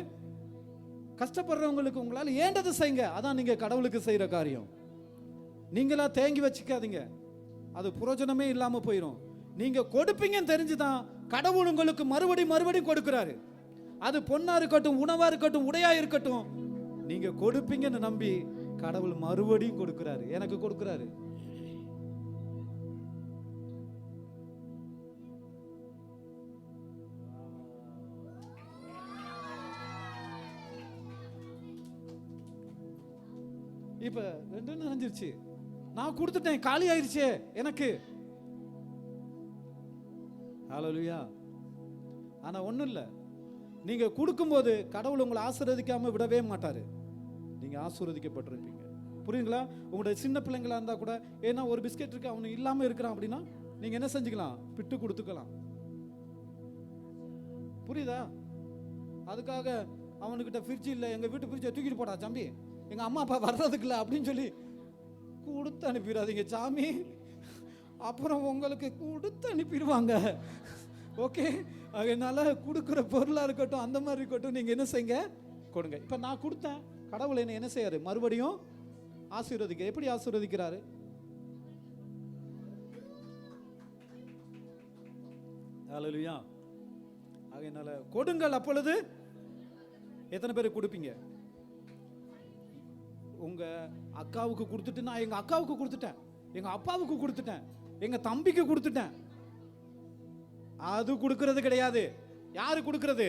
கஷ்டப்படுறவங்களுக்கு உங்களால ஏண்டது செய்யுங்க. அதான் நீங்க கடவுளுக்கு செய்யற காரியம். நீங்களா தேங்கி வச்சுக்காதீங்க, அது பிரயோஜனமே இல்லாம போயிடும். நீங்க கொடுப்பீங்கன்னு தெரிஞ்சுதான் கடவுள் உங்களுக்கு மறுபடியும் கொடுக்கிறாரு. அது பொண்ணா இருக்கட்டும், உணவா இருக்கட்டும், உடையா இருக்கட்டும், நீங்க கொடுப்பீங்கன்னு நம்பி கடவுள் மறுபடியும் கொடுக்கிறாரு. எனக்கு கொடுக்கிறாரு. இப்ப 2 நினைஞ்சிருச்சு, நான் கொடுத்துட்டேன், காலி ஆயிடுச்சே எனக்கு. ஹல்லேலூயா. ஆனா ஒண்ணும் இல்ல, நீங்க கொடுக்கும்போது கடவுள் உங்களை ஆசீர்வதிக்காம விடவே மாட்டாரு. நீங்க ஆசீர்வதிக்கப்பட்டிருப்பீங்க. புரியுங்களா? உங்களுடைய சின்ன பிள்ளைங்களா இருந்தா கூட, ஏன்னா ஒரு பிஸ்கெட் இருக்கு அவனுக்கு இல்லாம இருக்கிறான் அப்படின்னா நீங்க என்ன செஞ்சுக்கலாம்? பிட்டு கொடுத்துக்கலாம். புரியுதா? அதுக்காக அவனுக்கிட்ட ஃப்ரிட்ஜ் இல்லை, எங்க வீட்டு ஃப்ரிட்ஜை தூக்கிட்டு போடா தம்பி, எங்க அம்மா அப்பா வர்றதுக்கு இல்லை அப்படின்னு சொல்லி கொடுத்து அனுப்பிடாதீங்க சாமி. அப்புறம் உங்களுக்கு கொடுத்து அனுப்பிடுவாங்க. ஓகே, அதனால கொடுக்குற பொருளாக இருக்கட்டும், அந்த மாதிரி இருக்கட்டும், நீங்கள் என்ன செய்யுங்க? கொடுங்க. இப்போ நான் கொடுத்தேன், கடவுள் என்ன செய்யாரு? மறுபடியும் ஆசீர்வதிக்க. எப்படி ஆசீர்வதிக்கிறாரு? ஹல்லேலூயா. அதனால கொடுங்கள், அப்பொழுது எத்தனை பேருக்கு கொடுப்பீங்க? உங்க அக்காவுக்கு கொடுத்துட்டு, நான் எங்க அக்காவுக்கு கொடுத்துட்டேன், எங்க அப்பாவுக்கு கொடுத்துட்டேன், எங்க தம்பிக்கு கொடுத்துட்டேன். அது கொடுக்கிறது கிடையாது. யாரு கொடுக்கிறது?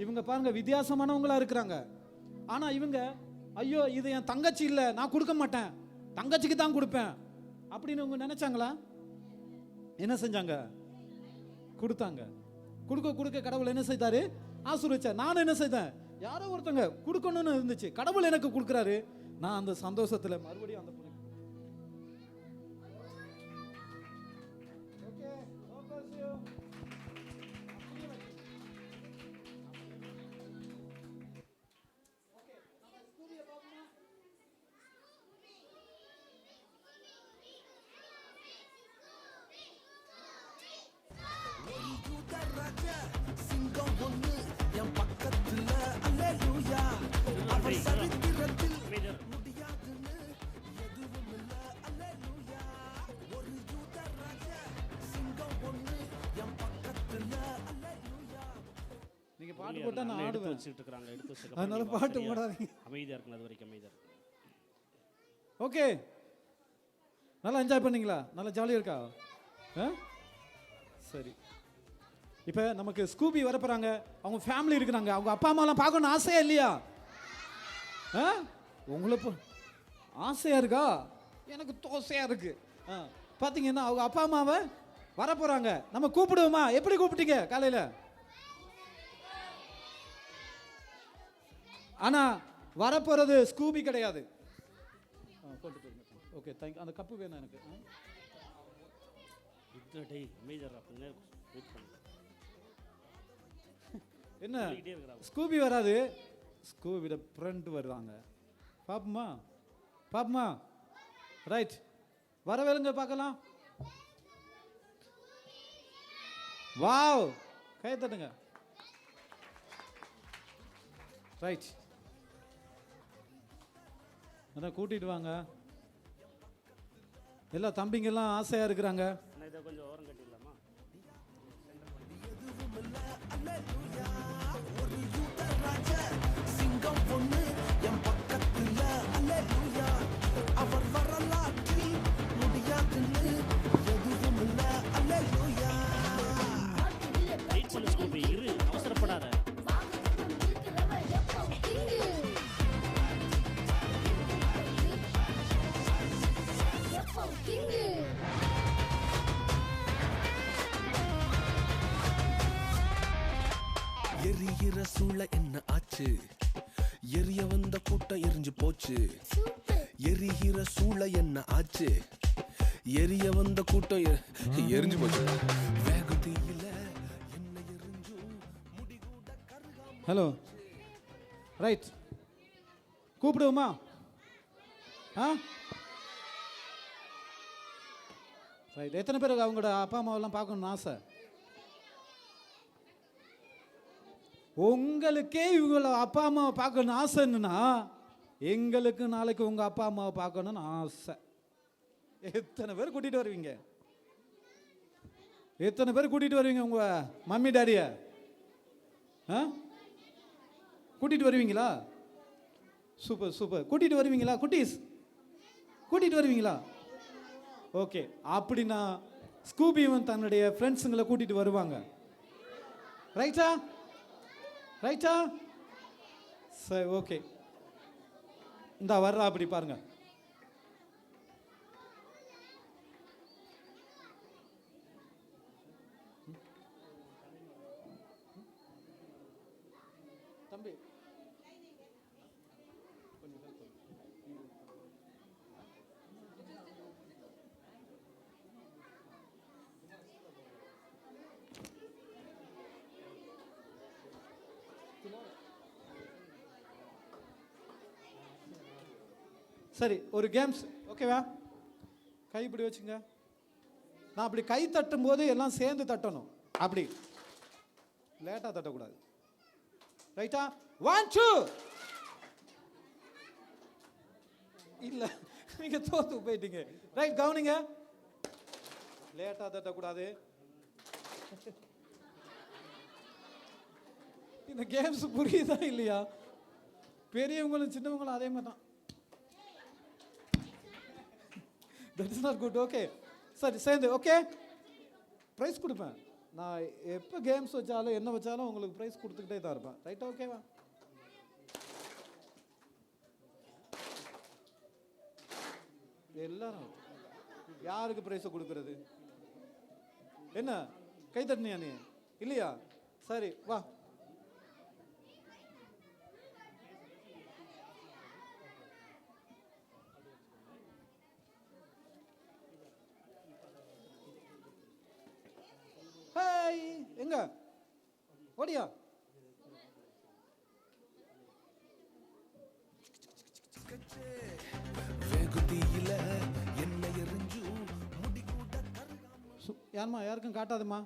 இவங்க பாருங்க, வித்தியாசமானவங்களா இருக்கிறாங்க. ஆனா இவங்க, ஐயோ இது என் தங்கச்சி இல்ல, நான் கொடுக்க மாட்டேன், தங்கச்சிக்கு தான் கொடுப்பேன் அப்படின்னு இவங்க நினைச்சாங்களா? என்ன செஞ்சாங்க? கொடுத்தாங்க. கொடுக்க கொடுக்க கடவுள் என்ன செய்தாரு? ஆசீர்வதிச்சார். நான் என்ன செய்தேன்? யாரோ ஒருத்தங்க கொடுக்கணும்னு இருந்துச்சு, கடவுள் எனக்கு கொடுக்குறாரு. நான் அந்த சந்தோஷத்துல மறுபடியும் அந்த நீங்க பாட்டு போட்டா நான் ஆடுவேன். அதனால பாட்டு போடாதீங்க, அமைதியா இருக்கணும். அது வரைக்கும் அமைதியா இருக்கு. ஓகே, நல்லா என்ஜாய் பண்ணீங்களா? நல்லா ஜாலியா இருக்கா? சரி. இப்போ நமக்கு ஸ்கூபி வரப்போறாங்க, அவங்க ஃபேமிலி இருக்கிறாங்க, அவங்க அப்பா அம்மாலாம் பார்க்கணும் ஆசையா இல்லையா? உங்களுக்கு ஆசையா இருக்கா? எனக்கு தோசையா இருக்கு. பார்த்தீங்கன்னா அவங்க அப்பா அம்மாவை வரப்போறாங்க, நம்ம கூப்பிடுவோமா? எப்படி கூப்பிட்டீங்க காலையில? ஆனா வரப்போறது ஸ்கூபி கிடையாது. Okay, thank. அந்த கப்பு வேணும் எனக்கு. என்ன ஸ்கூபி வராது, ஸ்கூபியோட ஃப்ரெண்ட் வருவாங்க. பாப்போமா? பாப்போமா? ரைட், வரவேலுங்க பார்க்கலாம். வாவ், கை தட்டுங்க. ரைட், அதான் கூட்டிட்டு வாங்க. எல்லா தம்பிங்கெல்லாம் ஆசையா இருக்கிறாங்க. கொஞ்சம் ஓரம் கட்டிடலாமா? சிங்கம் பொண்ணு என் பக்கத்துல, அல்லேலூயா. அவர் வரலாற்றில் முடியாதுன்னு எதுவும் இல்ல, அல்லேலூயா. இரு, அவசரப்படாத. எரிய ஆச்சு, எரிய வந்த கூட்டம் எரிஞ்சு போச்சு, எரிகிற சூளை என்ன ஆச்சு, எரிய வந்த கூட்டம் எரிஞ்சு போச்சு, வேகத்தில என்ன எரிஞ்சும் முடிகூட கருகாம. ஹலோ, ரைட், கூப்பிடுவோமா? Ah right. எத்தனை பேருக்கு அவங்களோட அப்பா அம்மாவெல்லாம் பார்க்கணும்னு ஆசை? உங்களுக்கே இவங்கள அப்பா அம்மாவை பார்க்கணும்னு ஆசைன்னா எங்களுக்கு நாளைக்கு உங்கள் அப்பா அம்மாவை பார்க்கணும்னு ஆசை. எத்தனை பேர் கூட்டிகிட்டு வருவீங்க? எத்தனை பேர் கூட்டிகிட்டு வருவீங்க உங்கள் மம்மி டாடியை? ஆ கூட்டிகிட்டு வருவீங்களா? Super super. கூட்டிகிட்டு வருவீங்களா குட்டீஸ்? கூட்டிகிட்டு வருவீங்களா? ஓகே. அப்படின்னா ஸ்கூபியும் தன்னுடைய ஃப்ரெண்ட்ஸுங்களை கூட்டிகிட்டு வருவாங்க. ரைட்டா? ரைட்டா? சரி, ஓகே. இந்த வர்றா, அப்படி பாருங்க. தம்பி சரி, ஒரு கேம்ஸ், ஓகேவா? கை இப்படி வச்சுங்க. நான் அப்படி கை தட்டும் போது எல்லாம் சேர்ந்து தட்டணும். அப்படி லேட்டாக தட்டக்கூடாது. ரைட்டா? 1 2. இல்லை, நீங்கள் தோத்து போயிட்டீங்க. ரைட், கவனிங்க. லேட்டாக தட்டக்கூடாது. இந்த கேம்ஸ் புரியுதா இல்லையா? பெரியவங்களும் சின்னவங்களும் அதே மாதிரி தான். That is not good. Okay, சரி, சேர்ந்து. ஓகே, ப்ரைஸ் கொடுப்பேன். நான் எப்போ கேம்ஸ் வச்சாலும் என்ன வச்சாலும் உங்களுக்கு ப்ரைஸ் கொடுத்துக்கிட்டே தான் இருப்பேன். ரைட்டா? ஓகேவா? எல்லாரும் யாருக்கு ப்ரைஸை கொடுக்கறது? என்ன கை தட்டினியா நீ? இல்லையா? சரி, வா. எங்க ஓடியா? யாருமா? யாருக்கும் காட்டாதுமா.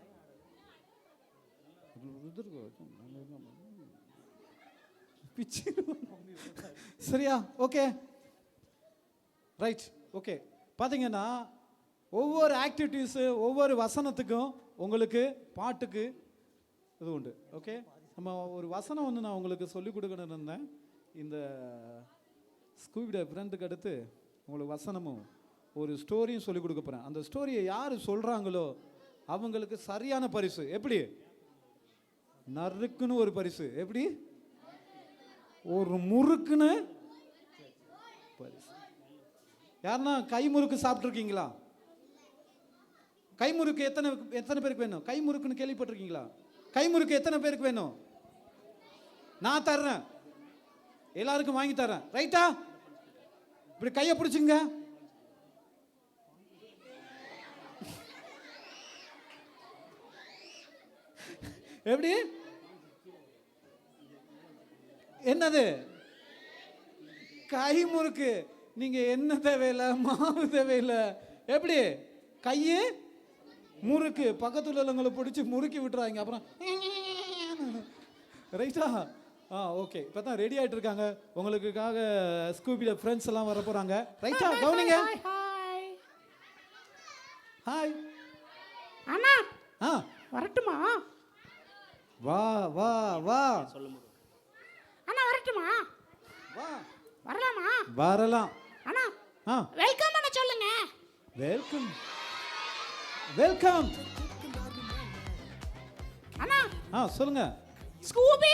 சரியா? Okay, right. ஓகே, பார்த்தீங்கன்னா ஒவ்வொரு ஆக்டிவிட்டீஸு, ஒவ்வொரு வசனத்துக்கும் உங்களுக்கு பாட்டுக்கு இது உண்டு. ஓகே, நம்ம ஒரு வசனம் ஒன்று நான் உங்களுக்கு சொல்லிக் கொடுக்கணும்னு இருந்தேன். இந்த ஸ்கூபியோட ஃப்ரெண்டுக்கு அடுத்து உங்களுக்கு வசனமும் ஒரு ஸ்டோரியும் சொல்லிக் கொடுக்க போகிறேன். அந்த ஸ்டோரியை யார் சொல்கிறாங்களோ அவங்களுக்கு சரியான பரிசு. எப்படி? நறுக்குன்னு ஒரு பரிசு. எப்படி? ஒரு முறுக்குன்னு பரிசு. யாருன்னா கை முறுக்கு சாப்பிட்ருக்கீங்களா? கை முறுக்கு எத்தனை பேருக்கு வேணும்? கை முறுக்குன்னு கேள்விப்பட்டிருக்கீங்களா? கை முறுக்கு எத்தனை பேருக்கு வேணும்? நான் தர்றேன், எல்லாருக்கும் வாங்கி தர்றேன். ரைட்டா? இப்படி கையை பிடிச்சுங்க. எப்படி? என்னது? கை முறுக்கு. நீங்க என்ன தேவையில்லை, மாவு தேவையில்லை. எப்படி? கையை முறுக்கு. பக்கத்துல உள்ளவங்களை பிடிச்சி முறுக்கி விட்டுறாங்க. அப்புறம் ரைட்டா? ஓகே, இப்போ தான் ரெடி ஆகிட்டு இருக்காங்க. உங்களுக்காக ஸ்கூபியோட ஃப்ரெண்ட்ஸ் எல்லாம் வர போகிறாங்க. ரைட்டா? கவனிங்க. ஹாய் அண்ணா. ஆ வரட்டுமா? வா வா வா. அண்ணா வரட்டுமா? வா. வரலாமா? வரலாம். அண்ணா ஆ வெல்கம் பண்ண சொல்லுங்க. Welcome welcome. அண்ணா சொல்லுங்க. ஸ்கூபி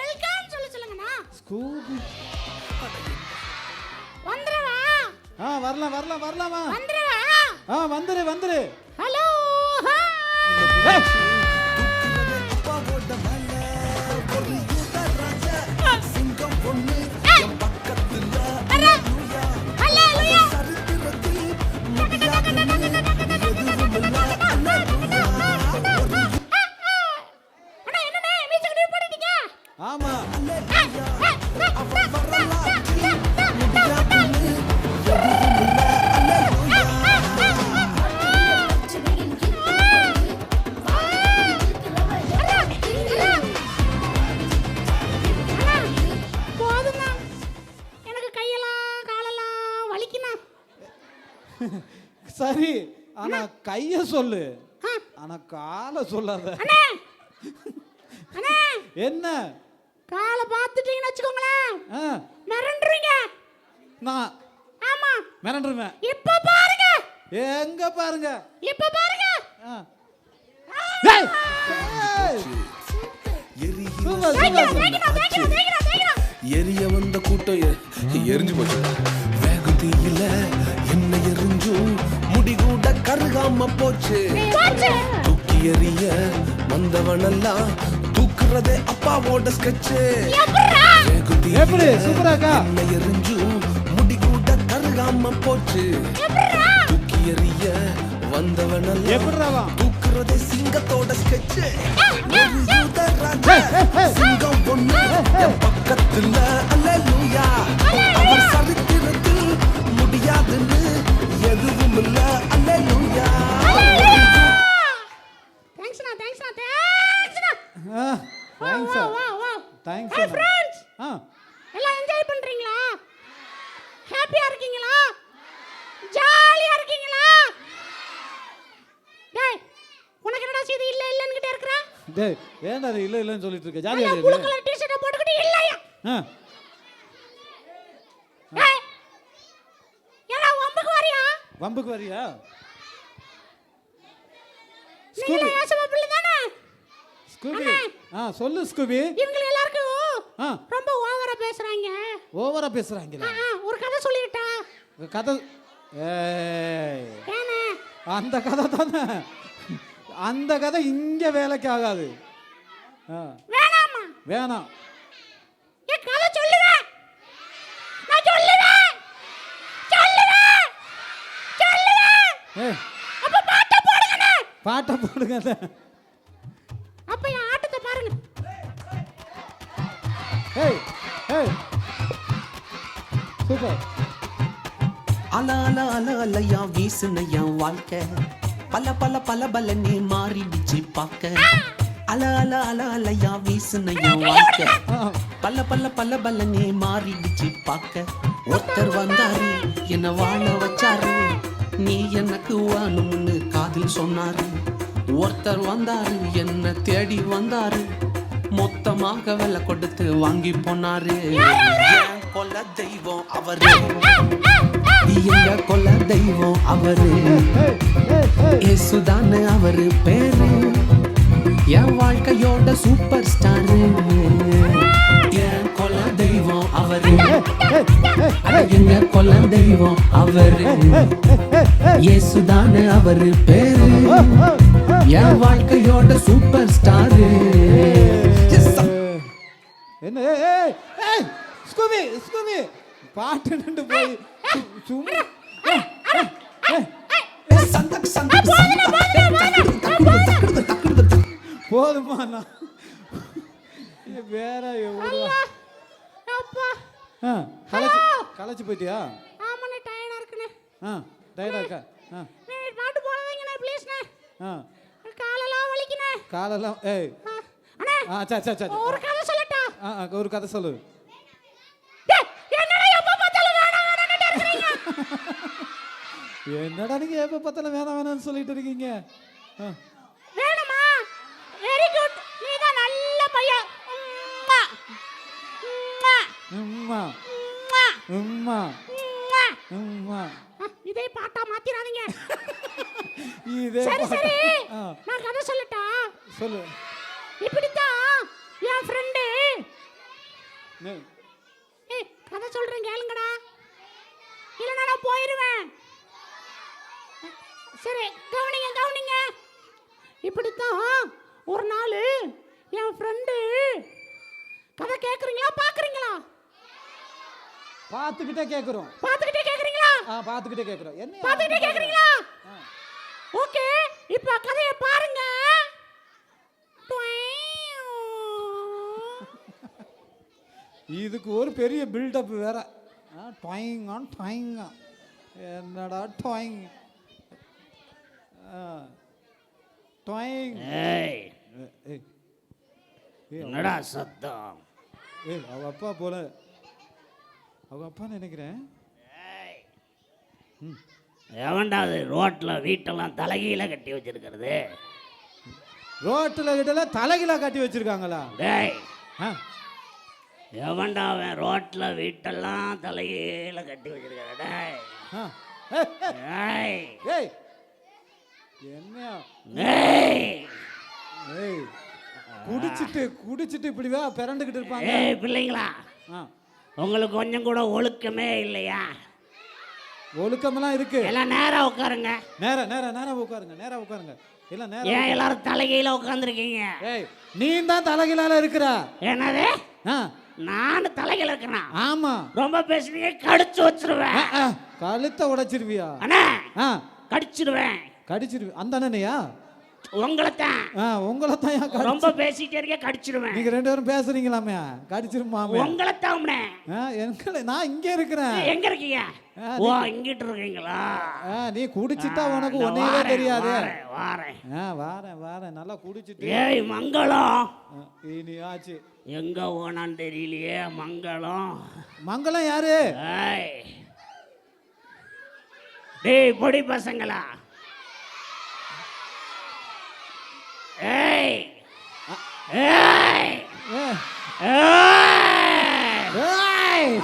வெல்கம் சொல்லுங்கண்ணா. ஸ்கூபி வந்துறவா? வரலாம் வரலாம் வரலாமா? வந்துறவா? வந்துரு. Hello hi. அப்பாவோட மலை ஒரு யூதர் ராஜா சரி ஆனா கைய சொல்லு, ஆ. ஆனா காலை சொல்லாத. அண்ணே அண்ணே என்ன? காலை பார்த்துட்டீங்கன்னு வச்சுக்கோங்களேன், ஆ, மிரண்டுருவீங்க. நான் ஆமா, மிரண்டுருவேன். இப்ப பாருங்க, எங்க பாருங்க. இப்ப பாருங்க. ஆ. ஏய், ஏய். சூப்பர், தேய்க்கிறா, சூப்பர். தேய்க்கிறா, தேய்க்கிறா, தேய்க்கிறா, தேய்க்கிறா. எரிய வந்த கூட்டம் எரிஞ்சு போச்சு. வேகம் தீயில என்ன எரிஞ்சும் முடி கூட கருகாம போச்சு. போச்சு. தூக்கி எறிய வந்தவனெல்லாம் தூக்குறதே அப்பாவோட ஸ்கெட்சு. எப்படிடா? வேகம் தீயில எப்படி? சூப்பராக்கா. என்ன எரிஞ்சும் முடி கூட கருகாம போச்சு. எப்படிடா? தூக்கி எறிய வந்தவனெல்லாம் எப்படிடா? தூக்குறதே சிங்கத்தோட ஸ்கெட்சு. ஒரு யூதராஜ சிங்கம் பொண்ணு என் பக்கத்துல அல்லேலூயா. அவர் சரித்திரத்தில் முடியாதுன்னு எதுவும் இல்ல அல்லேலூயா. தேங்க்ஸ்ண்ணா, தேங்க்ஸ்ண்ணா, தேங்க்ஸ்ண்ணா. ஆ, வா, தேங்க்ஸ். வா, வா, வா. தேங்க்ஸ். Hey friends, ஆ, எல்லாம் என்ஜாய் பண்றீங்களா? ஹாப்பியா இருக்கீங்களா? ஜாலியா இருக்கீங்களா? டேய், உனக்கு என்னடா செய்தி இல்ல இல்லன்னுகிட்டே இருக்கற? டேய் ஏன்டா அது இல்ல இல்லன்னு சொல்லிட்டு இருக்க? ஜாலியா நல்லா ப்ளூ இரு. கலர் டி-ஷர்ட் போட்டுக்கிட்டு இல்லையா? ஆ, டேய், ஏடா வம்புக்கு வரியா? வம்புக்கு வரியா? நீங்களே ஏசப்பா பிள்ளை தானே? ஸ்கூபி. ஆ, சொல்லு ஸ்கூபி. இவங்க எல்லாருக்கும் ஆ, ரொம்ப ஓவரா பேசுறாங்க. ஓவரா பேசுறாங்களா? ஒரு கதை சொல்லிட்டா? கதை. ஏய், ஏனே? அந்த கதை தானே. அந்த கதை இங்க வேலைக்கு ஆகாது. ஆ, வேணாமா? வேணாம். என் கதை சொல்லுவேன். நான் சொல்லுவேன். சொல்லுவேன். சொல்லுவேன். ஏய், அப்ப பாட்ட போடுங்கண்ணே. பாட்டை போடுங்க. அப்ப என் ஆட்டத்தை பாருங்க. ஏய், ஏய், சூப்பர். அல அல அல அலையா வீசுன என் வாழ்க்கை பல பல பல பலனே மாறிடுச்சு பார்க்க. அல அல அல அலையா வீசுன என் வாழ்க்கை பல பல பல பலனே மாறிடுச்சு பார்க்க. ஒருத்தர் வந்தாரு என்ன வாழ வச்சாரு, நீ எனக்கு வாணும்னு காதில் சொன்னாரு. ஒருத்தர் வந்தாரு என்ன தேடி வந்தாரு, மொத்தமாக விலை கொடுத்து வாங்கி போனாரு. என் கொல்ல தெய்வம் அவரு, எங்க கொல்ல தெய்வம் அவரு, இயேசுதானே அவரு பேரு, என் வாழ்க்கையோட சூப்பர் ஸ்டாரு. என் கொல்ல தெய்வம் அவரு, எங்க கொல்ல தெய்வம் அவரு, இயேசுதானே அவரு பேரு, என் வாழ்க்கையோட சூப்பர் ஸ்டாரு. என்ன? ஏய், ஏய், ஏய், ஸ்கூபி, ஸ்கூபி. பாட்டு நின்று போய் சும்மா. ஏய், ஏய், சந்தக் சந்தக் போதுமா? நான் வேற எவ்வளோ? அப்பா, ஆ, களைச்சு களைச்சு போயிட்டியா? ஆமாண்ணே, டயர்டா இருக்குண்ணே. ஆ, டயர்டா இருக்கா? ஆ, நீ பாட்டு போடாதீங்கண்ணே ப்ளீஸ்ண்ணே. ஆ, காலெல்லாம் வலிக்குண்ணே. காலெல்லாம். ஏய், அண்ணே, ஆ, சரி சரி சரி. ஒரு கதை சொல்லட்டா? ஆ, ஆ, ஒரு கதை சொல்லு. டேய், என்னடா எப்ப பார்த்தாலும் வேணாம் வேணாம்னு இருக்கீங்க? என்னடா நீங்க எப்ப பார்த்தாலும் வேணாம் வேணாம்னு சொல்லிட்டு இருக்கீங்க? ஆ, வேணுமா? வெரி குட், நீதான் நல்ல பையன். உம்மா. உம்மா. உம்மா, உம்மா. உம்மா, உம்மா. உம்மா. இதே பாட்டா மாத்திராதீங்க. இதே சரி பாட்டு. சரி, ஆ, நான் கதை சொல்லட்டா? சொல்லு. இப்படித்தான் என் ஃப்ரெண்டு. நே- ஏய், கதை சொல்றேன் கேளுங்கடா, இல்லைன்னா நான் போயிடுவேன். சரி, கவனிங்க கவனிங்க. இப்படித்தான் ஒரு நாள் என் ஃப்ரெண்டு. கதை கேட்குறீங்களா பார்க்குறீங்களா? பார்த்துக்கிட்டே கேட்குறோம். பார்த்துக்கிட்டே கேட்குறீங்களா? பார்த்துக்கிட்டே கேட்குறோம். என்ன பார்த்துக்கிட்டே கேட்குறீங்களா? ஓகே, இப்போ கதையை பாருங்க. இதுக்கு ஒரு பெரிய பில்டப் வேற. Toying on toying. என்னடா டாயிங்? டாயிங். ஏய், ஏய், என்னடா சத்தம்? ஏய், அவ அப்பா போல. அவ அப்பா நினைக்கிறேன். ஏய், எவன்டா அது ரோட்டில் வீட்டெல்லாம் தலைகீழ கட்டி வச்சிருக்கிறது? ரோட்டில் கிட்ட தலைகீழா கட்டி வச்சிருக்காங்களா? டேய், ஆ, எவன்டா அவன் ரோட்டில் வீட்டெல்லாம் தலைகீழ கட்டி வச்சிருக்காரு? டேய் ஆ. ஏய், டேய் ஏய் என்ன டேய் ஏய் குடிச்சிட்டு இப்படி பிறண்டுகிட்டு இருப்பாங்க. ஏய் பிள்ளைங்களா, ஆ, உங்களுக்கு கொஞ்சம் கூட ஒழுக்கமே இல்லையா? ஒழுக்கமெல்லாம் இருக்கு. எல்லாம் நேரா உட்காருங்க. நேரா உட்காருங்க இல்ல நேரா. ஏன் எல்லாரும் தலைகீழ உட்காந்துருக்கீங்க? ஏய் நீ தான் தலைகீழால இருக்கிற. என்னது? ஆ, நானும் தலைகீழ இருக்கிறேன்? ஆமா. ரொம்ப பேசுனீங்க, கடிச்சு வச்சிருவேன். கழுத்தை உடைச்சிருவியா? அண்ணா, ஆ, கடிச்சிருவேன். கடிச்சிருவி. அந்த அண்ணனையா? உங்களைத்தான். உங்களை தான் ரொம்ப பேசிட்டே இருக்க, கடிச்சிருவேன். நீங்க 2 பேரும் பேசுறீங்களாமே, கடிச்சிருமாமே. உங்களைத்தான். நான் இங்க இருக்கிறேன். எங்க இருக்கீங்க? ஓ, இங்கிட்டு இருக்கீங்களா? நீ குடிச்சிட்டா உனக்கு ஒன்னே தெரியாது. வாரேன். நல்லா குடிச்சிட்டு. ஏய் மங்களம், இனி ஆச்சு. எங்க போனான்னு தெரியலையே. மங்களம் யாரு? ஏய் டேய் பொடி பசங்களா, ஏய் ஏய் ஏய்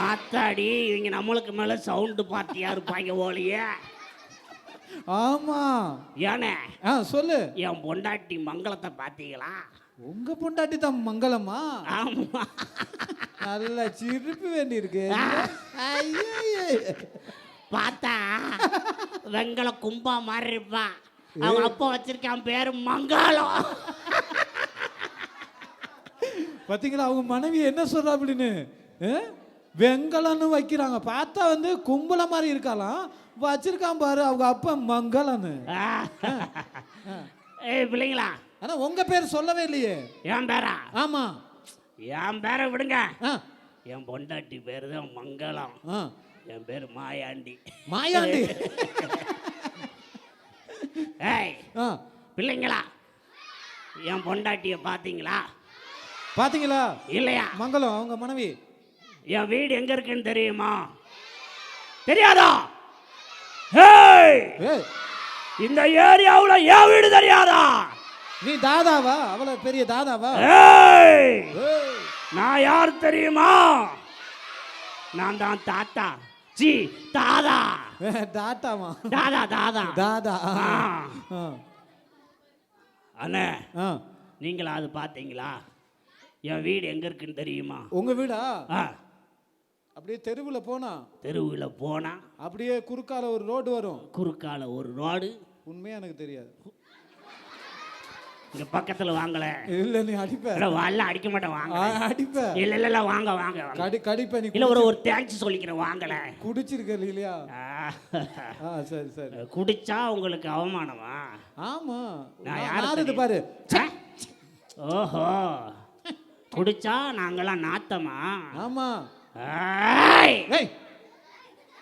ஆத்தாடி, இவங்க நம்மளுக்கு மேல சவுண்டு பார்ட்டியா இருப்பாங்க போலியே. ஆமா. ஏனே? சொல்லு. என் பொண்டாட்டி மங்களத்தை பார்த்தீங்களா? உங்க பொண்டாட்டி தான் மங்களமா? ஆமா. நல்ல சிரிப்பு வேண்டி இருக்கு. பார்த்தா வெங்கல கும்பா மாதிரி இருப்பான். அவங்க அப்பா வச்சிருக்கான் பேரு மங்களம். பாத்தீங்களா அவங்க மனைவி என்ன சொல்றா அப்படின்னு? வெங்கலன்னு வைக்கிறாங்க. பார்த்தா கும்பல மாதிரி இருக்கலாம், வச்சிருக்கான் பாரு அவங்க அப்பா மங்களன்னு. ஏய் பிள்ளைங்களா, ஆனா உங்க பேர் சொல்லவே இல்லையே. என் பேரா? ஆமா. என் பேரை விடுங்க. என் பொண்டாட்டி பேரு தான் மங்களம். என் பேரு மாயாண்டி. ஏய் பிள்ளைங்களா, என் பொண்டாட்டிய பாத்தீங்களா இல்லையா? மங்களம் அவங்க மனைவி. என் வீடு எங்க இருக்குன்னு தெரியுமா? தெரியாதா? ஏய், இந்த ஏரியாவுல என் வீடு தெரியாதா? நீ தாதாவா? அவ்வளவு பெரிய தாதாவா? ஏய், நான் யார் தெரியுமா? நான் தான் தாத்தா. ஜி தாதா. தாத்தாமா? தாதா. அண்ணே, ஆ, நீங்களா அது பாத்தீங்களா? என் வீடு எங்க இருக்குன்னு தெரியுமா? உங்க வீடா? அப்படியே தெருவில் போனா அப்படியே குறுக்கால ஒரு ரோடு வரும். குறுக்கால ஒரு ரோடு? உண்மையா எனக்கு தெரியாது. இங்க பக்கத்துல வாங்கல. இல்ல நீ அடிப்ப. வால்ல அடிக்க மாட்டேன். வாங்க. அடிப்ப. இல்ல வாங்க. கடிப்ப. நீ இல்ல ஒரு தேங்க்ஸ் சொல்லிக்கிறேன். வாங்கல. குடிச்சிருக்க இல்லையா? சரி. குடிச்சா உங்களுக்கு அவமானமா? ஆமா. நான் யாரு பாரு. ஓஹோ, குடிச்சா நாங்கெல்லாம் நாத்தமா? ஆமா.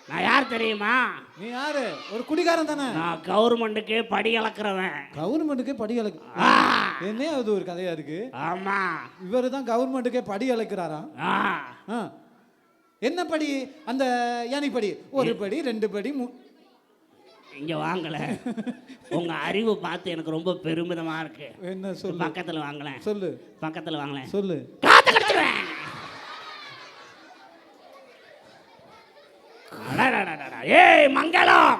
நான் யார் தெரியுமா? நீ யாரு? ஒரு குடிகாரன் தானே? நான் கவர்மெண்ட்டுக்கு படி அளக்குறவன். கவர்மெண்ட்டுக்கே படி அளக்கு? என்ன அது ஒரு கதையா இருக்கு? ஆமா, இவரு தான் கவர்மெண்ட்டுக்கே படி அளக்குறாரா? என்ன படி? அந்த யானை படி. 1 படி 2 படி இங்க வாங்கல. உங்க அறிவு பார்த்து எனக்கு ரொம்ப பெருமிதமா இருக்கு. என்ன சொல்லு? பக்கத்துல வாங்கல. சொல்லு. பக்கத்துல வாங்கல. சொல்லு. காத்து கடிச்சிடுவேன். ஏய் மங்களம்,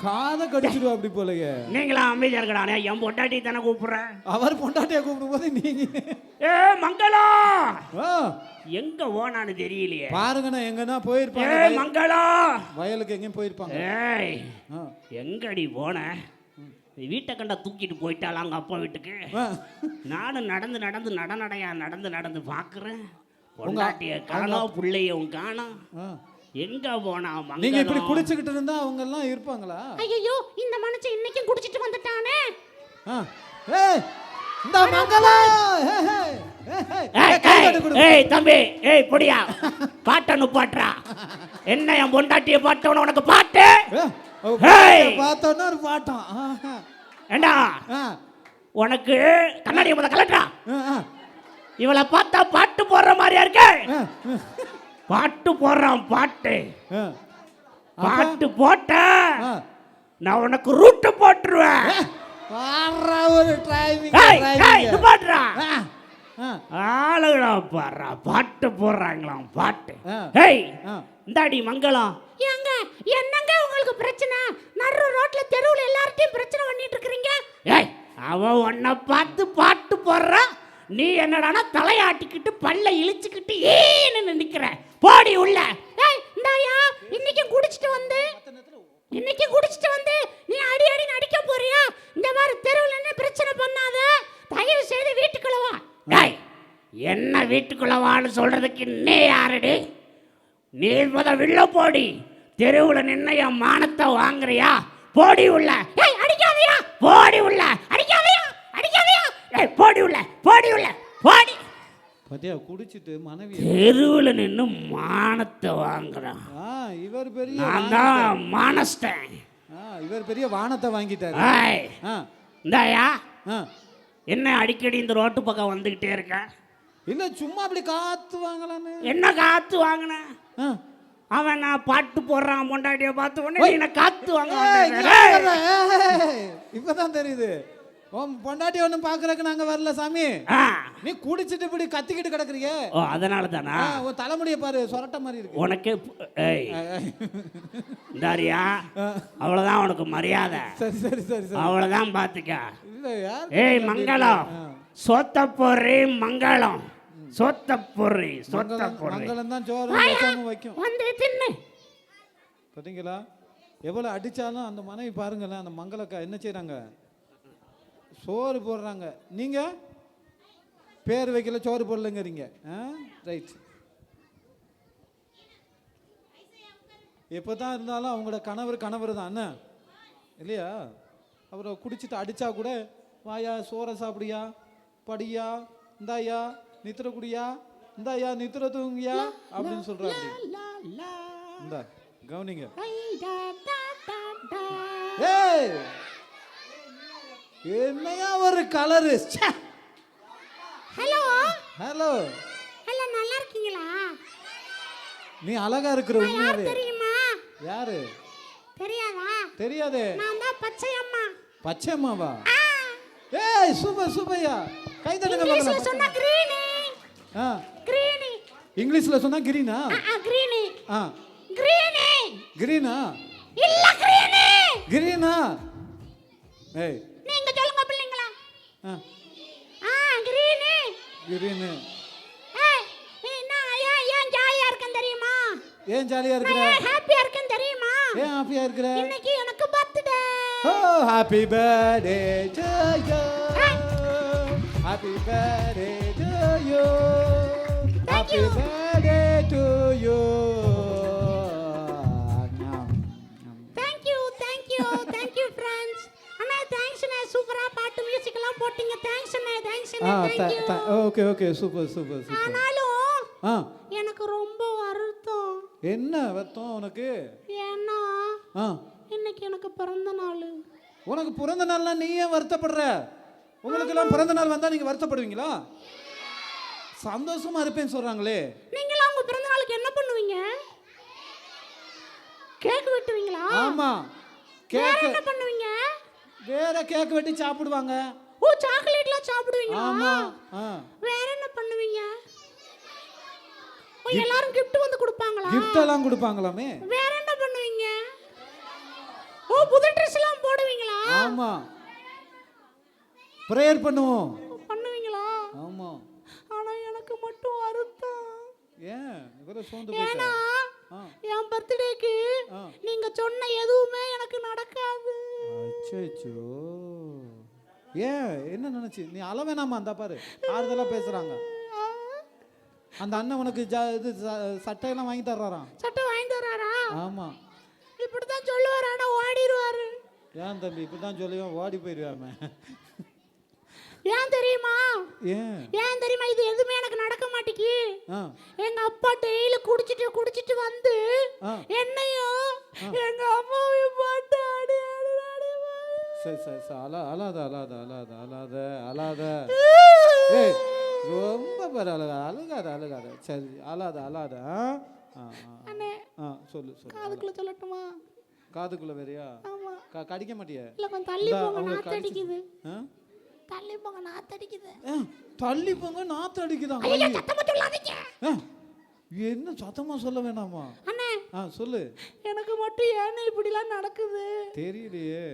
காதை கடிச்சிடுவா அப்படி போலயே. நீங்களா அமைதியா இருக்கடானே. என் பொண்டாட்டி தானே கூப்பிடுறேன். அவர் பொண்டாட்டியா கூப்பிடும் போது நீங்க மங்களம் எங்க போனான்னு தெரியலையே. பாருங்கண்ணா, எங்கன்னா போயிருப்பாங்க. மங்களம் வயலுக்கு எங்கேயும் போயிருப்பாங்க. ஏய் எங்கடி போன? வீட்டை கண்டா தூக்கிட்டு போயிட்டாளா அங்க அப்பா வீட்டுக்கு? நானும் நடந்து பாக்குறேன். பொண்டாட்டிய காணோம், பிள்ளையும் காணோம். எங்க போனா? நீங்க இப்படி குடிச்சுக்கிட்டு இருந்தா அவங்க எல்லாம் இருப்பாங்களா? ஐயோ, இந்த மனுஷன் இன்னைக்கும் குடிச்சிட்டு வந்துட்டானே. இந்த மங்களம். ஏய் தம்பி, ஏய் பொடியா, பாட்ட நுப்பாட்றா. என்ன என் பொண்டாட்டிய பாட்டவன உனக்கு பாட்டு? பார்த்தோன்னா ஒரு பாட்டம். ஏண்டா உனக்கு கண்ணாடிய முத கலட்டா. இவளை பார்த்தா பாட்டு போடுற மாதிரியா இருக்கு. பாட்டு போடுறான் பாட்டு. பாட்டு போட்ட ஆ. நான் உனக்கு ரூட்டு போட்டுருவேன். பாடுறா ஒரு டிரைவிங் ஏய், ஏய், இது பாடுறா. ஆ ஆளுகளா பாடுறா, பாட்டு போடுறாங்களாம் பாட்டு. ஆ. ஏய், ஆ. இந்தாடி மங்களம். ஏங்க என்னங்க உங்களுக்கு பிரச்சனை? நடு ரோட்ல தெருவுல எல்லார்ட்டையும் பிரச்சனை பண்ணிட்டு இருக்கீங்க. ஏய், அவன் உன்னை பார்த்து பாட்டு போடுறான், நீ என்னடானா தலையாட்டிக்கிட்டு பல்ல இழிச்சுக்கிட்டு ஏன்னு நிக்கிற. போடி உள்ள. ஏய் இந்தாயா, இன்னைக்கும் குடிச்சிட்டு வந்து நீ அடி அடி நடிக்க போறியா? இந்த மாதிரி தெருவுல என்ன பிரச்சனை பண்ணாத, தயவு செய்து வீட்டுக்குள்ள வா. ஏய், என்ன வீட்டுக்குள்ள வான்னு சொல்றதுக்கு நீ யாருடி? நீ வில்ல போடி. தெருவுல நின்ன என் மானத்தை வாங்குறியா? போடி உள்ள. ஏய் அடிக்காதயா, போடி உள்ள. அடிக்காதயா, அடிக்காதயா. ஏய், போடி உள்ள, போடி உள்ள, போடி. பாத்தியா குடிச்சிட்டு மனைவி. தெருவுல நின்னு மானத்தை வாங்குறான். இவர் பெரிய நான் தான் மானஸ்தன். இவர் பெரிய வானத்தை வாங்கிட்டாரு. ஏய், ஆ இந்தாயா, ஆ என்ன அடிக்கடி இந்த ரோட்டு பக்கம் வந்துகிட்டே இருக்க? இல்ல சும்மா அப்படி காத்து வாங்கலான்னு. என்ன காத்து வாங்கின? ஆ. அவன் நான் பாட்டு போடுறான் பொண்டாட்டிய பார்த்து உடனே நீ என்ன காத்து வாங்க ஏய், வந்தேன். இங்க ஏய். வர்ற. இப்பதான் தெரியுது உன் பொண்டாட்டி ஒண்ணும் பாக்குறதுக்கு நாங்க வரல சாமி. ஆ. நீ குடிச்சிட்டு இப்படி கத்திக்கிட்டு கிடக்குறீங்க. ஓ, அதனால தானா? உன் தலைமுடிய பாரு சொரட்ட மாதிரி இருக்கு. உனக்கு ஏய் இந்தாரியா, அவ்வளவுதான் உனக்கு மரியாதை. சரி சரி சரி சரி. அவ்வளவுதான் பாத்துக்க. இல்ல யார் ஏய் மங்களம், சொத்த பொறி மங்களம், சொத்த பொறி, சொத்த பொறி. மங்களம் தான் சோறு வைக்காம வைக்கும். வந்து தின்னு. பாத்தீங்களா எவ்வளவு அடிச்சாலும் அந்த மனைவி பாருங்களேன், அந்த மங்களக்கா என்ன செய்றாங்க, சோறு போடுறாங்க. நீங்க பேர் வைக்கல சோறு போடலங்கிறீங்க. ரைட். எப்போதான் இருந்தாலும் அவங்களோட கணவர் தான் என்ன இல்லையா? அவரை குடிச்சிட்டு அடிச்சா கூட வாயா சோறை சாப்பிடியா, படியா, இந்தாயா நித்திர குடியா, இந்தாயா நித்திர தூங்கியா அப்படின்னு சொல்றாரு. இந்த கவனிங்க. ஏய் என்னையா ஒரு கலரு. ஹலோ ஹலோ ஹலோ, நல்லா இருக்கீங்களா? நீ அழகா இருக்கிற யார் உண்மையாவே. தெரியுமா? யாரு தெரியாதா? தெரியாதே. நான் தான் பச்சை அம்மா. பச்சைம்மாவா? ஏய் சூப்பர் சூப்பர்யா, கை தட்டுங்க இங்கிலீஷ்ல பார்க்கலாம். சொன்னா கிரீனி. ஆ கிரீனி. இங்கிலீஷ்ல சொன்னா கிரீனா? கிரீனி. ஆ கிரீனி. கிரீனா? இல்ல கிரீனி. கிரீனா? ஏய் நீங்க சொல்லுங்க பிள்ளைங்களா. ஆ கிரீனி. கிரீனு. ஏய் நான் ஏன் ஜாலியா இருக்கேன் தெரியுமா? ஏன் ஜாலியா இருக்கிற? நான் ஹாப்பியா இருக்கேன் தெரியுமா? ஏன் ஹாப்பியா இருக்கிற? இன்னைக்கு எனக்கு birthday. Oh, happy birthday to you. Happy birthday to you. Happy birthday to you. Thank you friends. Anna thanks அண்ணா, சூப்பரா பாட்டு மியூசிக் எல்லாம் போட்டீங்க. thanks Anna, thank you. Okay super super super. ஆனாலும் எனக்கு ரொம்ப வருத்தம். என்ன வருத்தம் உனக்கு? ஏன்னா ஆ இன்னைக்கு எனக்கு பிறந்த நாள். உனக்கு பிறந்த நாள்னா நீ ஏன் வருத்தப்படுற? உங்களுக்கு எல்லாம் பிறந்த நாள் வந்தா நீங்க வருத்தப்படுவீங்களா? சந்தோஷமா இருப்பேன்னு சொல்றாங்களே. நீங்களாம் உங்க பிறந்த நாளுக்கு என்ன பண்ணுவீங்க? கேக் வெட்டுவீங்களா? ஆமா. வேற கேக் என்ன பண்ணுவீங்க? வேற கேக் வெட்டி சாப்பிடுவாங்க. ஓ, சாக்லேட்லாம் சாப்பிடுவீங்களா? ஆமா. வேற என்ன பண்ணுவீங்க? ஓ, எல்லாரும் gift வந்து கொடுப்பாங்களா? gift எல்லாம் கொடுப்பாங்களாமே. வேற என்ன பண்ணுவீங்க? ஓ, புது ட்ரெஸ் எல்லாம் போடுவீங்களா? ஆமா. பிரேயர் பண்ணுவோம். பண்ணுவீங்களா? ஆமா. ஆனா எனக்கு மட்டும் வருத்தம். ஏன் இவர சோந்து ஏன்னா போயிட்டா? என் பர்த்டேக்கு நீங்க சொன்ன எதுவுமே எனக்கு நடக்காது. அச்சச்சோ. ஏன் என்ன நினைச்சு நீ அழ வேணாமா? அந்த பாரு ஆறுதலா பேசுறாங்க. அந்த அண்ணன் உனக்கு இது சட்டையெல்லாம் வாங்கி தர்றாராம். சட்டை வாங்கி தர்றாரா? ஆமா. இப்படிதான் சொல்லுவாரு, ஆனா ஓடிடுவாரு. ஏன் தம்பி இப்படிதான் சொல்லுவேன், ஓடி போயிடுவாம. ஏன் தெரியுமா? ஏன் தெரியுமா? இது எதுவுமே எனக்கு நடக்க மாட்டேங்கி. எங்க அப்பா டெய்லி குடிச்சிட்டு வந்து என்னையும் எங்க அம்மாவையும் போட்டு அடி அடி அடி. அழாத. ஏய் ரொம்ப பேர் அழுகாத. சரி அழாத. அண்ணே சொல்லு சொல்லு. காதுக்குள்ள சொல்லட்டுமா? காதுக்குள்ள வேறையா? ஆமா. கடிக்க மாட்டியா? இல்ல கொஞ்சம் தள்ளி போங்க, நாத்தடிக்குது. தள்ளி போங்க, நாத்தடிக்குது. தள்ளி போங்க, நாத்தடிக்குதா? ஐயோ சத்தமா சொல்லாதீங்க. என்ன சத்தமா சொல்ல வேணாமா? அண்ணே சொல்லு. எனக்கு மட்டும் ஏன் இப்படிலாம் நடக்குது தெரியலையே.